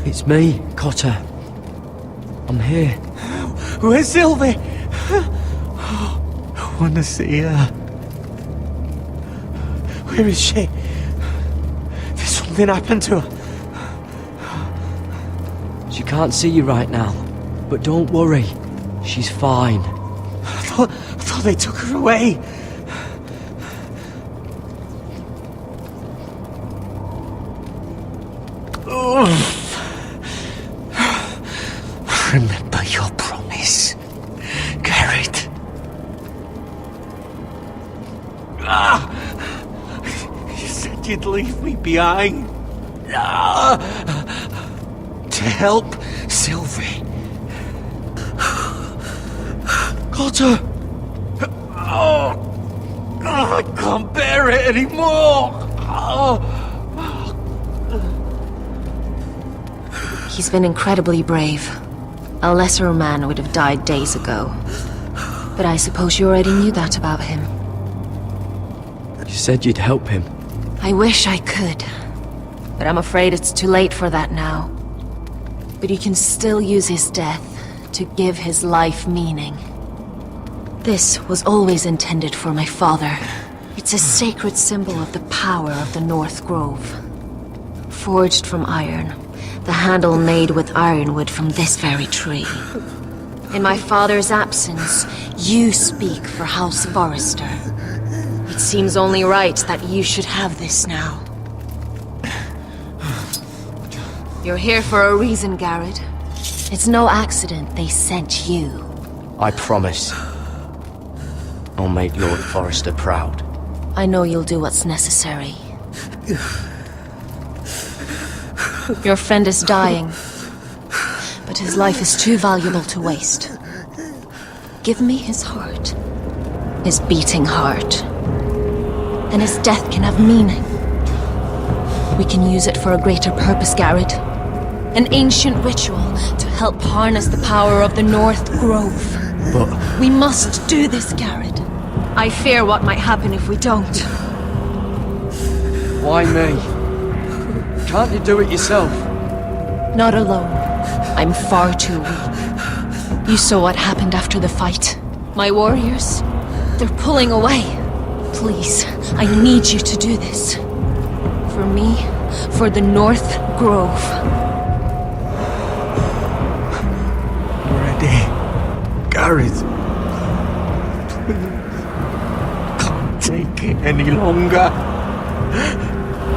It's me, Cotter. I'm here. Where's Sylvie? I want to see her. Where is she? Did something happen to her? She can't see you right now, but don't worry. She's fine. I thought they took her away. you'd leave me behind. To help Sylvie. Cotter! Oh, I can't bear it anymore! He's been incredibly brave. A lesser man would have died days ago. But I suppose you already knew that about him. You said you'd help him. I wish I could. But I'm afraid it's too late for that now. But you can still use his death to give his life meaning. This was always intended for my father. It's a sacred symbol of the power of the North Grove. Forged from iron, the handle made with ironwood from this very tree. In my father's absence, you speak for House Forrester. It seems only right that you should have this now. You're here for a reason, Garrett. It's no accident they sent you. I promise. I'll make Lord Forrester proud. I know you'll do what's necessary. Your friend is dying, but his life is too valuable to waste. Give me his heart. His beating heart. And his death can have meaning. We can use it for a greater purpose, Garrett. An ancient ritual to help harness the power of the North Grove. But... we must do this, Garrett. I fear what might happen if we don't. Why me? Can't you do it yourself? Not alone. I'm far too weak. You saw what happened after the fight. My warriors, they're pulling away. Please, I need you to do this. For me, for the North Grove. Ready, Gareth. Can't take it any longer.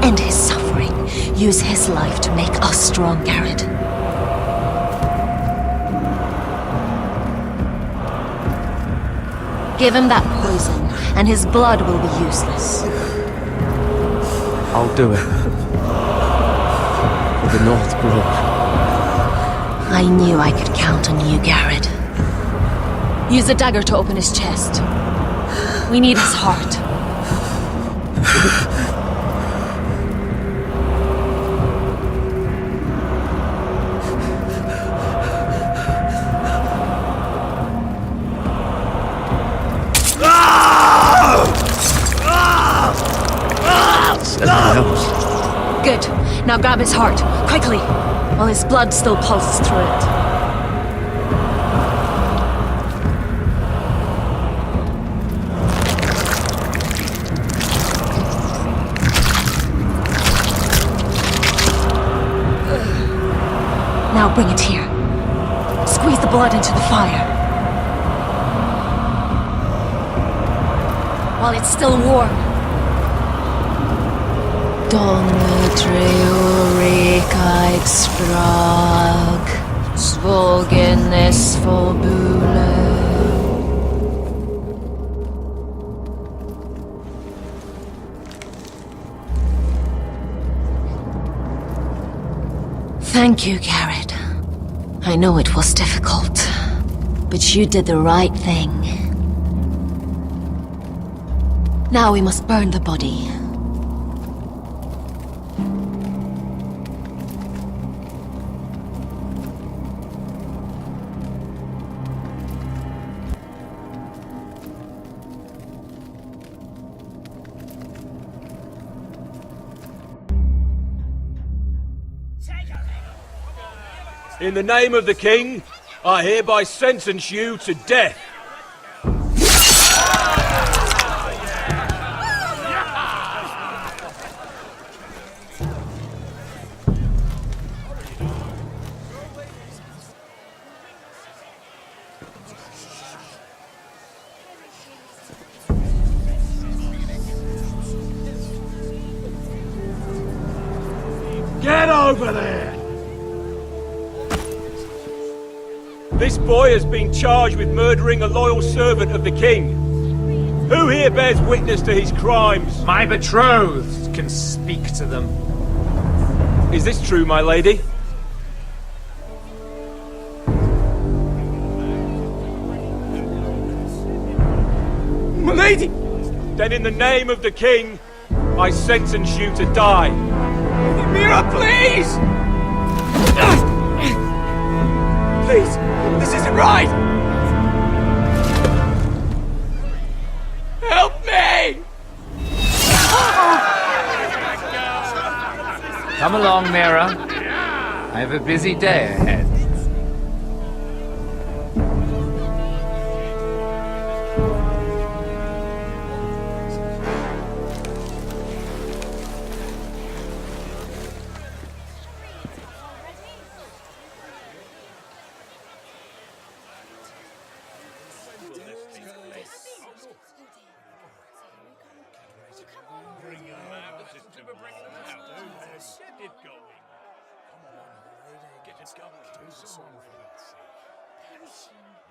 End his suffering. Use his life to make us strong, Garrett. Give him that poison, and his blood will be useless. I'll do it. For the North Grove. I knew I could count on you, Garrett. Use the dagger to open his chest. We need his heart. Good. Now grab his heart, quickly, while his blood still pulses through it. Now bring it here. Squeeze the blood into the fire. While it's still warm. Donne treurekaig sprag, svogenes forbule. Thank you, Garrett. I know it was difficult, but you did the right thing. Now we must burn the body. In the name of the king, I hereby sentence you to death. Get over there! This boy has been charged with murdering a loyal servant of the king. Who here bears witness to his crimes? My betrothed, can speak to them. Is this true, my lady? My lady! Then in the name of the king, I sentence you to die. Mira, please! Please, this isn't right! Help me! Come along, Mira. I have a busy day ahead.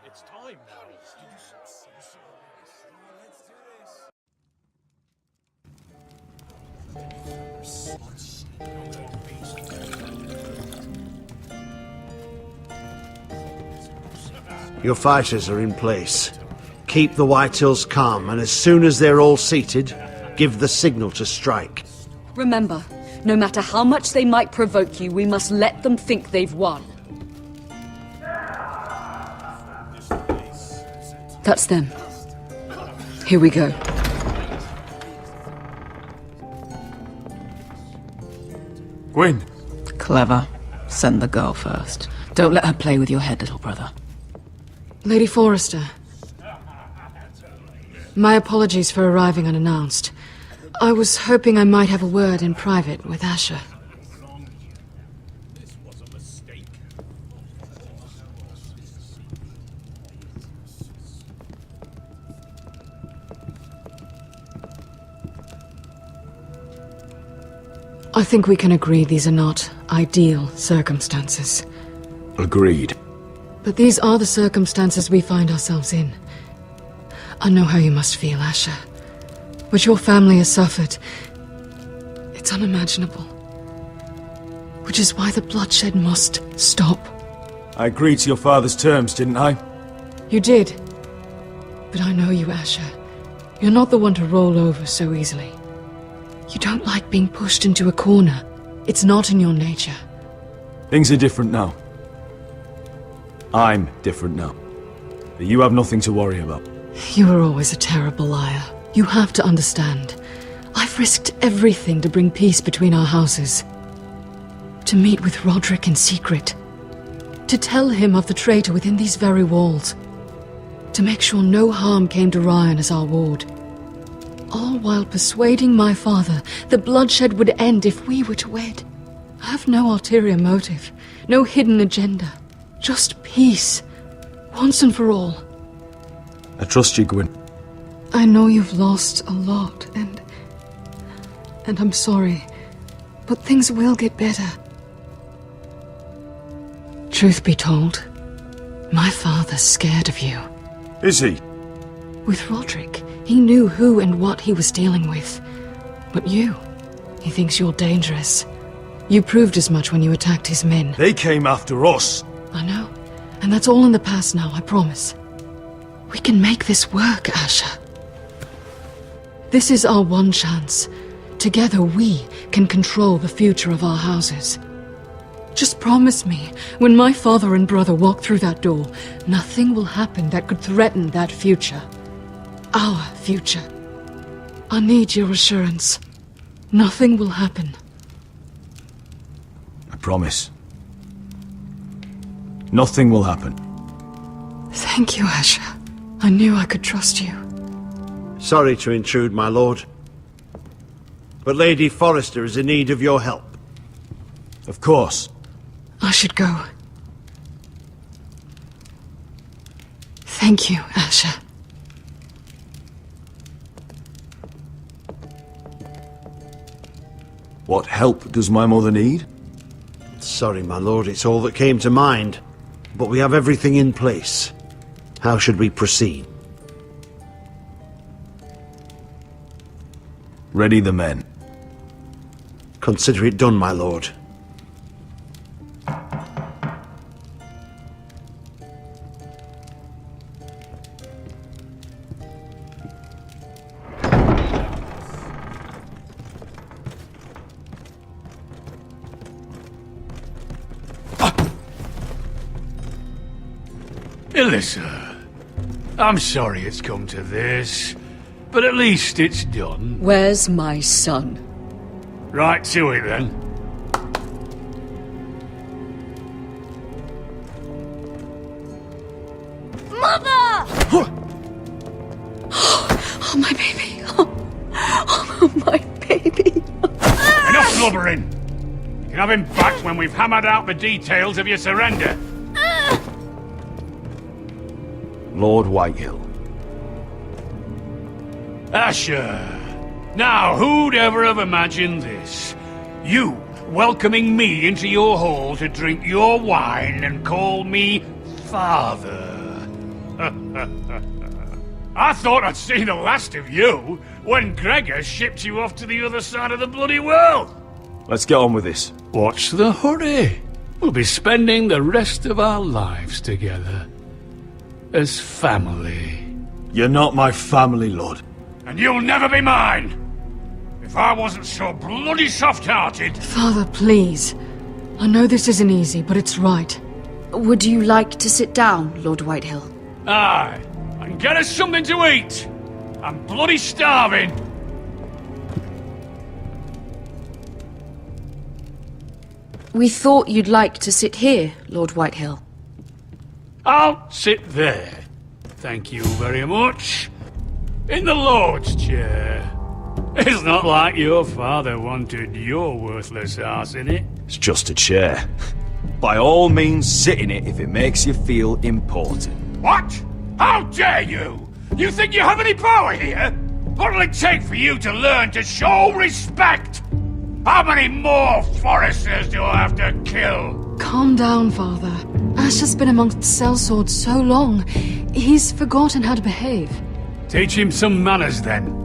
It's time now. Your fighters are in place. Keep the Whitehills calm, and as soon as they're all seated, give the signal to strike. Remember, no matter how much they might provoke you, we must let them think they've won. That's them. Here we go. Gwyn! Clever. Send the girl first. Don't let her play with your head, little brother. Lady Forrester. My apologies for arriving unannounced. I was hoping I might have a word in private with Asher. I think we can agree these are not ideal circumstances. Agreed. But these are the circumstances we find ourselves in. I know how you must feel, Asher. What your family has suffered, it's unimaginable. Which is why the bloodshed must stop. I agreed to your father's terms, didn't I? You did. But I know you, Asher. You're not the one to roll over so easily. You don't like being pushed into a corner. It's not in your nature. Things are different now. I'm different now. But you have nothing to worry about. You were always a terrible liar. You have to understand. I've risked everything to bring peace between our houses. To meet with Rodrik in secret. To tell him of the traitor within these very walls. To make sure no harm came to Ryan as our ward. All while persuading my father the bloodshed would end if we were to wed. I have no ulterior motive, no hidden agenda. Just peace, once and for all. I trust you, Gwyn. I know you've lost a lot, and I'm sorry, but things will get better. Truth be told, my father's scared of you. Is he? With Rodrik, he knew who and what he was dealing with. But you, he thinks you're dangerous. You proved as much when you attacked his men. They came after us. I know, and that's all in the past now, I promise. We can make this work, Asher. This is our one chance. Together we can control the future of our houses. Just promise me, when my father and brother walk through that door, nothing will happen that could threaten that future. Our future. I need your assurance. Nothing will happen. I promise. Nothing will happen. Thank you, Asher. I knew I could trust you. Sorry to intrude, my lord. But Lady Forrester is in need of your help. Of course. I should go. Thank you, Asher. What help does my mother need? Sorry, my lord, it's all that came to mind. But we have everything in place. How should we proceed? Ready the men. Consider it done, my lord. Elissa, I'm sorry it's come to this, but at least it's done. Where's my son? Right to it then. Mother! Oh, my baby. Oh, my baby. Enough blubbering! You can have him back when we've hammered out the details of your surrender. Lord Whitehill. Asher! Now, who'd ever have imagined this? You welcoming me into your hall to drink your wine and call me father. I thought I'd seen the last of you when Gregor shipped you off to the other side of the bloody world. Let's get on with this. What's the hurry? We'll be spending the rest of our lives together. As family. You're not my family, Lord. And you'll never be mine! If I wasn't so bloody soft-hearted... Father, please. I know this isn't easy, but it's right. Would you like to sit down, Lord Whitehill? Aye, and get us something to eat! I'm bloody starving! We thought you'd like to sit here, Lord Whitehill. I'll sit there. Thank you very much. In the Lord's chair. It's not like your father wanted your worthless ass in it. It's just a chair. By all means, sit in it if it makes you feel important. What? How dare you? You think you have any power here? What'll it take for you to learn to show respect? How many more Foresters do I have to kill? Calm down, Father. Ash has been amongst sellswords so long, he's forgotten how to behave. Teach him some manners, then.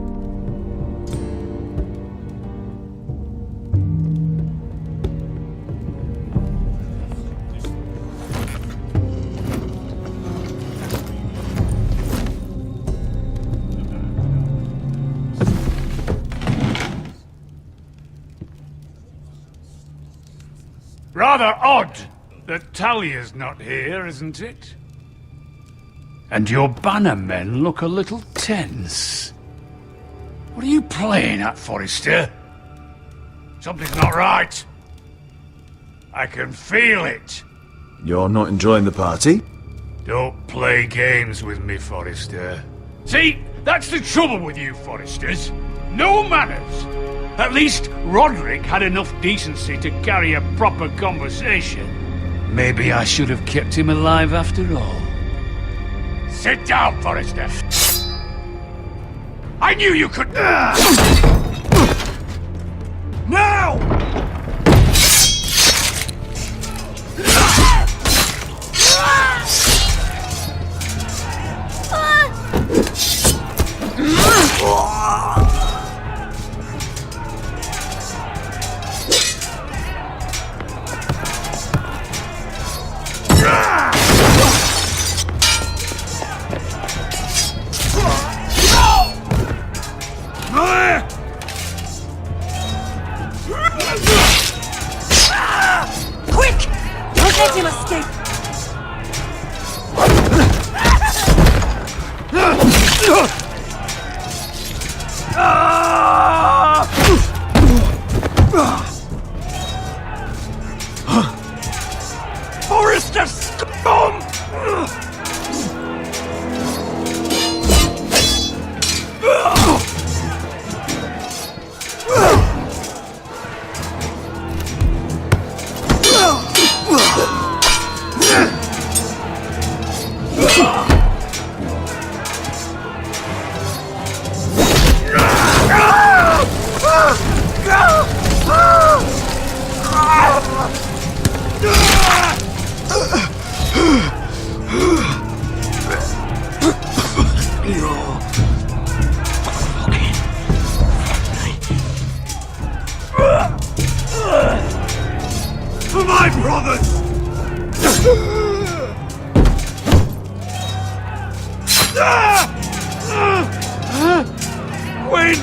Rather odd that Talia's not here, isn't it? And your bannermen look a little tense. What are you playing at, Forrester? Something's not right. I can feel it. You're not enjoying the party? Don't play games with me, Forrester. See, that's the trouble with you, Forresters. No manners. At least Roderick had enough decency to carry a proper conversation. Maybe I should have kept him alive after all. Sit down, Forrester. I knew you could... Now! Quick! Don't let him escape! Forrester scum! Win!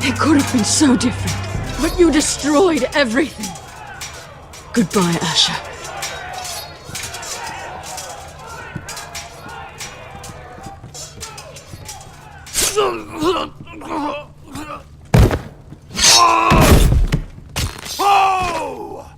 It could have been so different, but you destroyed everything. Goodbye, Asher. Oh!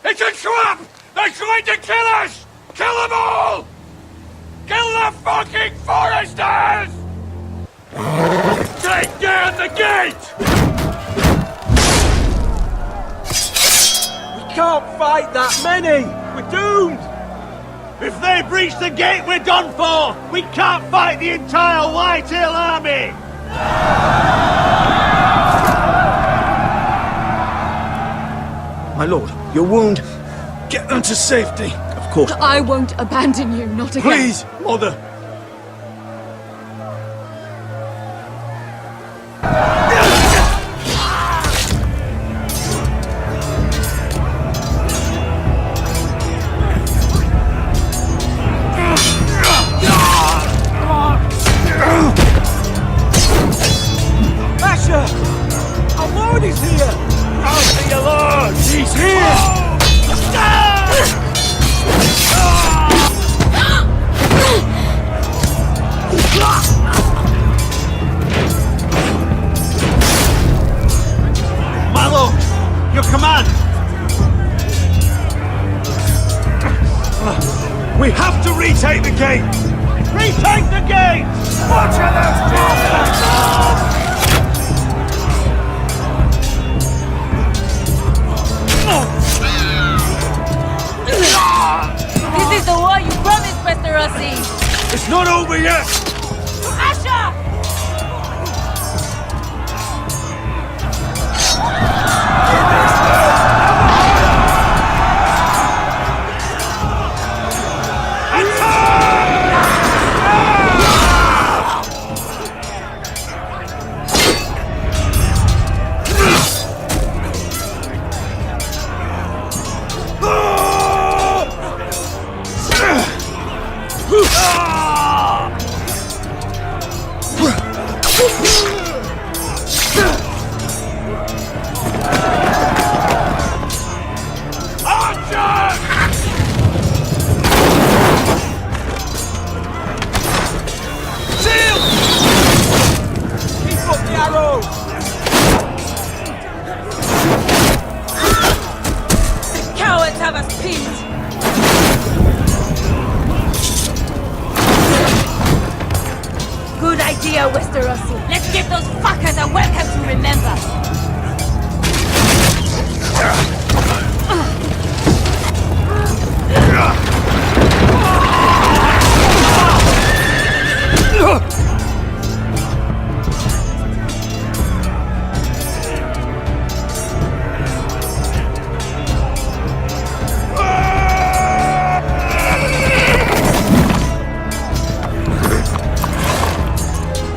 It's a trap! They're trying to kill us! Kill them all! Kill the fucking Foresters! Take down the gate! We can't fight that many! We're doomed! If they breach the gate, we're done for! We can't fight the entire Whitehill army! My lord, your wound. Get them to safety. Of course. I won't abandon you, not again. Please, mother. Asher! Our lord is here! I'll see your lord! He's here! My lord, your command! We have to retake the gate! Retake the gate! Watch out, those bastards! This is the war you promised, Westerosi! It's not over yet! Asher! Cowards have us pinned! Good idea, Westerosi. Let's give those fuckers a welcome to remember.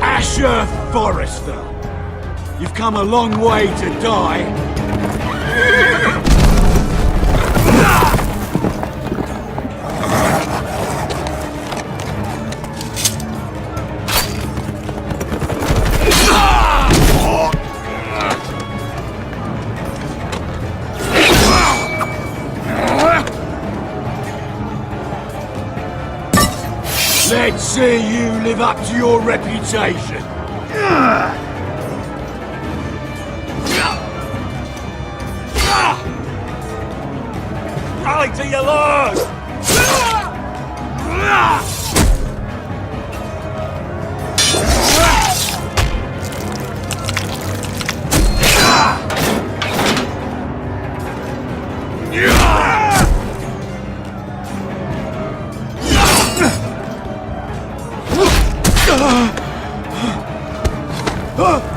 Asher Forrester, you've come a long way to die. Let's see you live up to your reputation. Rally to your lord! Huh?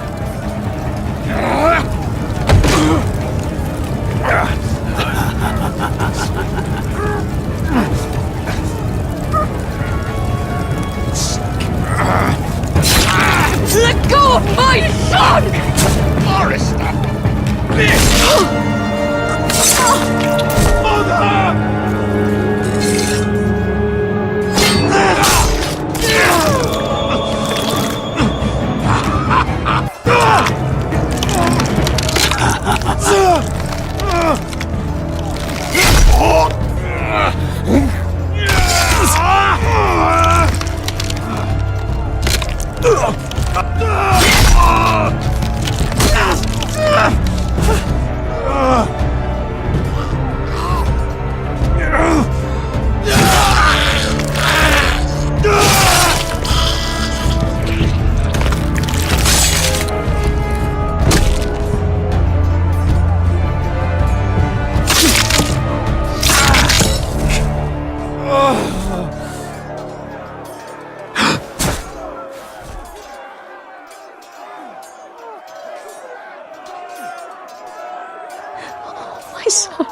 My son.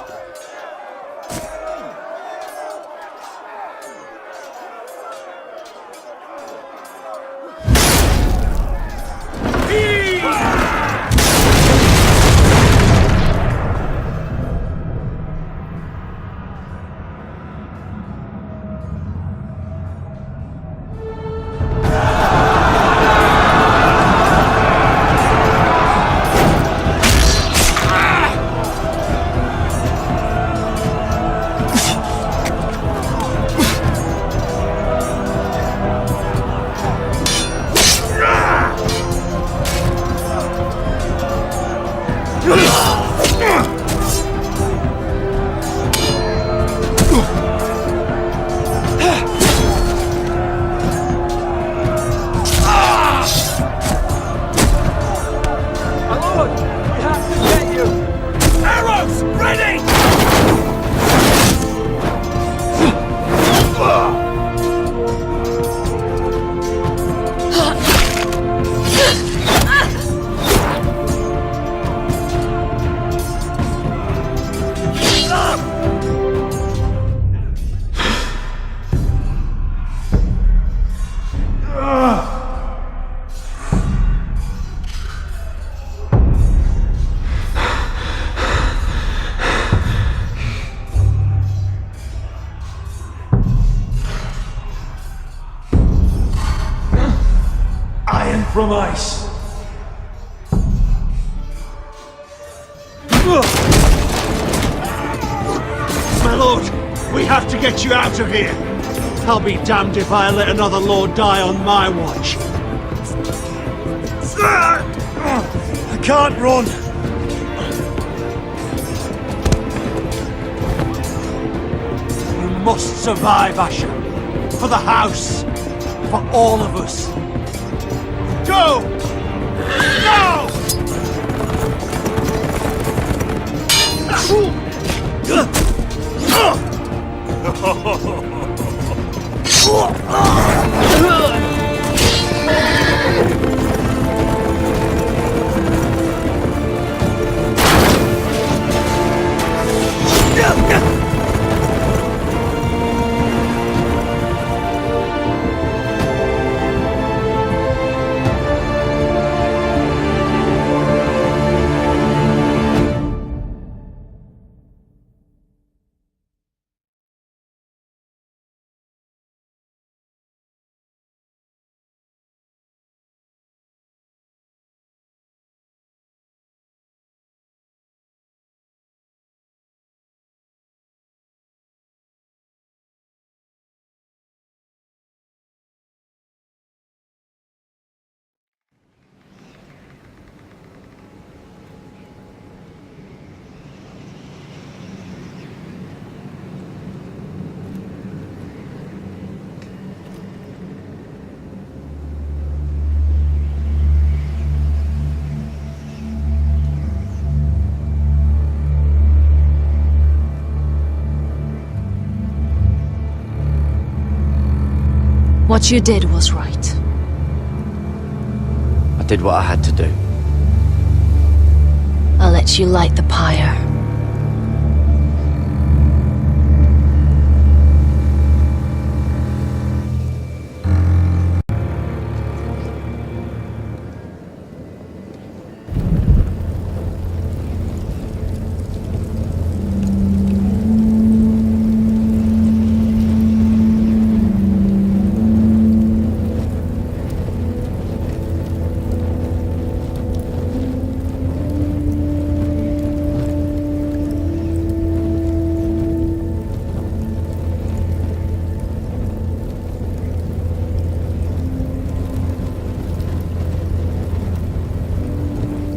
From ice. My lord, we have to get you out of here. I'll be damned if I let another lord die on my watch. I can't run. You must survive, Asher. For the house. For all of us. Go! Now! What you did was right. I did what I had to do. I'll let you light the pyre.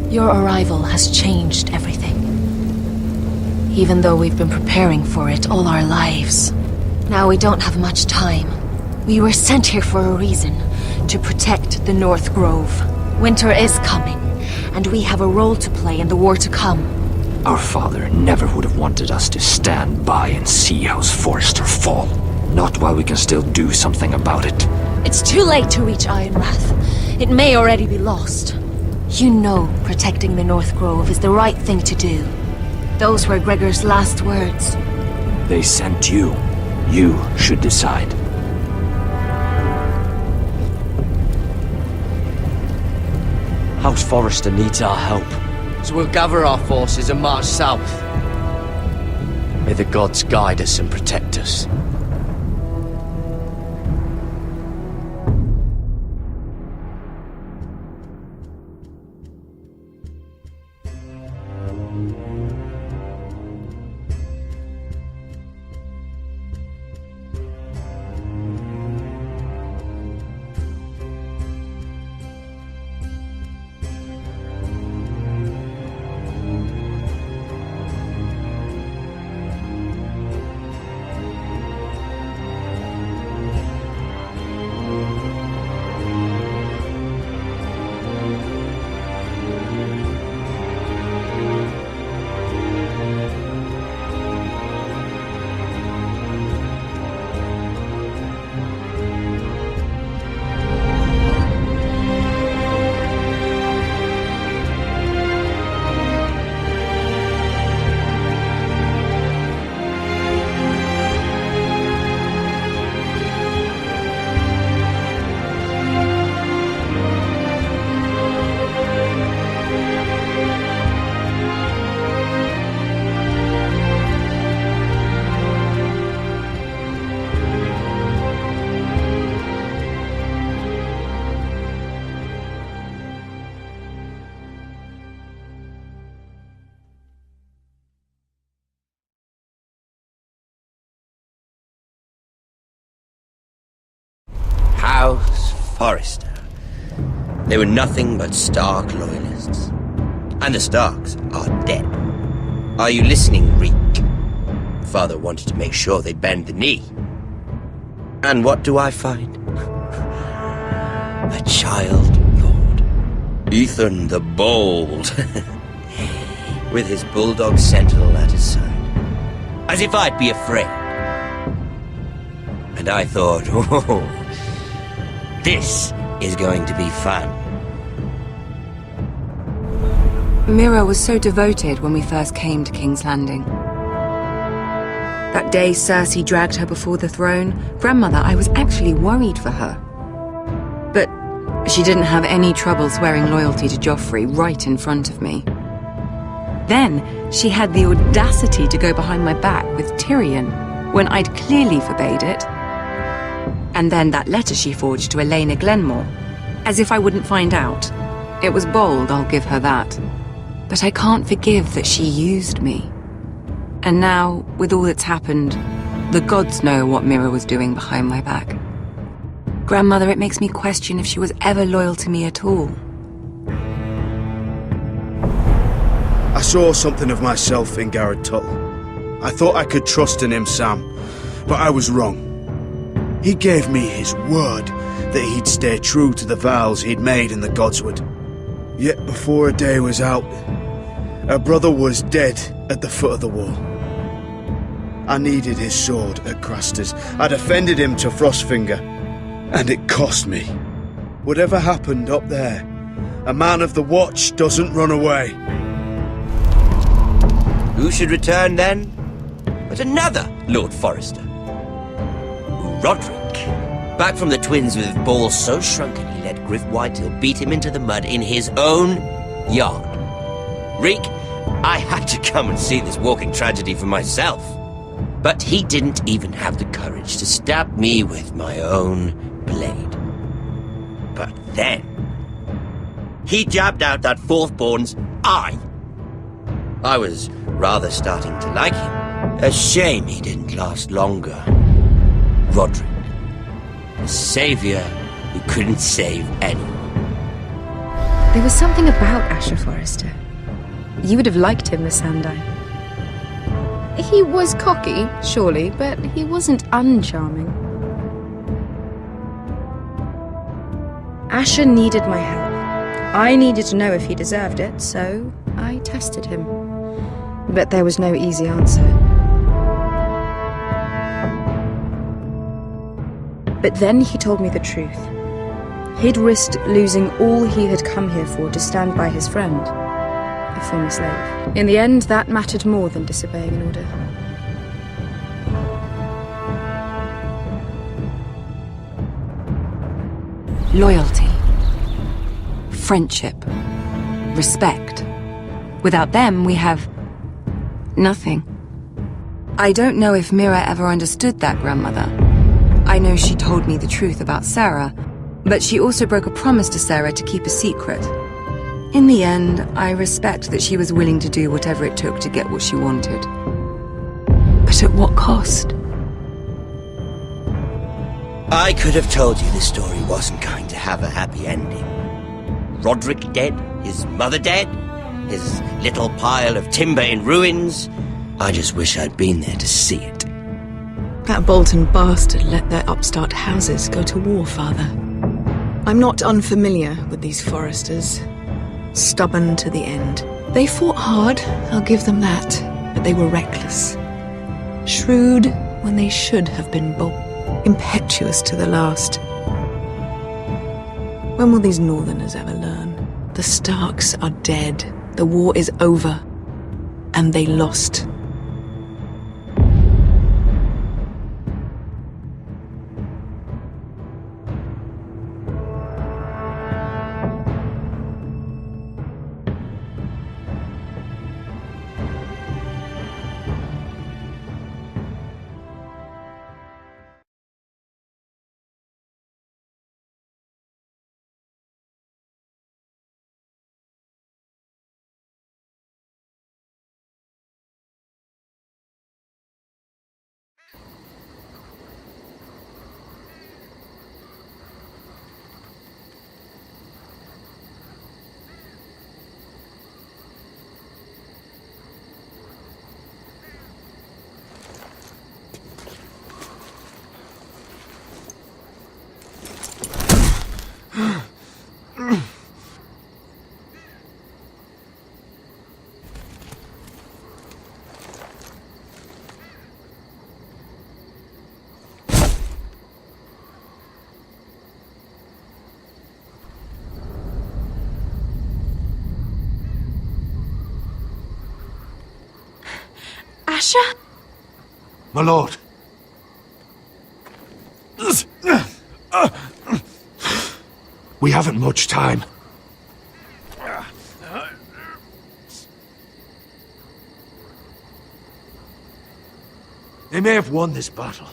Your arrival has changed everything. Even though we've been preparing for it all our lives. Now we don't have much time. We were sent here for a reason. To protect the North Grove. Winter is coming, and we have a role to play in the war to come. Our father never would have wanted us to stand by and see House Forrester fall. Not while we can still do something about it. It's too late to reach Ironrath. It may already be lost. You know protecting the North Grove is the right thing to do. Those were Gregor's last words. They sent you. You should decide. House Forrester needs our help, so we'll gather our forces and march south. May the gods guide us and protect us. House Forrester. They were nothing but Stark loyalists. And the Starks are dead. Are you listening, Reek? Father wanted to make sure they bend the knee. And what do I find? A child lord. Ethan the Bold. With his bulldog sentinel at his side. As if I'd be afraid. And I thought, oh, this is going to be fun. Mira was so devoted when we first came to King's Landing. That day Cersei dragged her before the throne, Grandmother, I was actually worried for her. But she didn't have any trouble swearing loyalty to Joffrey right in front of me. Then she had the audacity to go behind my back with Tyrion when I'd clearly forbade it. And then that letter she forged to Elena Glenmore, as if I wouldn't find out. It was bold, I'll give her that. But I can't forgive that she used me. And now, with all that's happened, the gods know what Mira was doing behind my back. Grandmother, it makes me question if she was ever loyal to me at all. I saw something of myself in Garrett Tuttle. I thought I could trust in him, Sam, but I was wrong. He gave me his word that he'd stay true to the vows he'd made in the Godswood. Yet before a day was out, her brother was dead at the foot of the wall. I needed his sword at Craster's. I defended him to Frostfinger, and it cost me. Whatever happened up there, a man of the Watch doesn't run away. Who should return then? But another Lord Forrester. Roderick. Back from the Twins with balls so shrunken he let Griff Whitetail beat him into the mud in his own yard. Reek, I had to come and see this walking tragedy for myself. But he didn't even have the courage to stab me with my own blade. But then, he jabbed out that fourth-born's eye. I was rather starting to like him. A shame he didn't last longer. Roderick. A savior who couldn't save anyone. There was something about Asher Forrester. You would have liked him, Miss Sandai. He was cocky, surely, but he wasn't uncharming. Asher needed my help. I needed to know if he deserved it, so I tested him. But there was no easy answer. But then he told me the truth. He'd risked losing all he had come here for to stand by his friend. a former slave. In the end, that mattered more than disobeying an order. Loyalty. Friendship. Respect. Without them, we have nothing. I don't know if Mira ever understood that, Grandmother. I know she told me the truth about Sarah, but she also broke a promise to Sarah to keep a secret. In the end, I respect that she was willing to do whatever it took to get what she wanted. But at what cost? I could have told you this story wasn't going to have a happy ending. Roderick dead, his mother dead, his little pile of timber in ruins. I just wish I'd been there to see it. That Bolton bastard let their upstart houses go to war, Father. I'm not unfamiliar with these Forresters. Stubborn to the end. They fought hard, I'll give them that, but they were reckless. Shrewd when they should have been bold. Impetuous to the last. When will these Northerners ever learn? The Starks are dead. The war is over. And they lost. Asher? My lord. We haven't much time. They may have won this battle,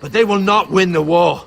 but they will not win the war.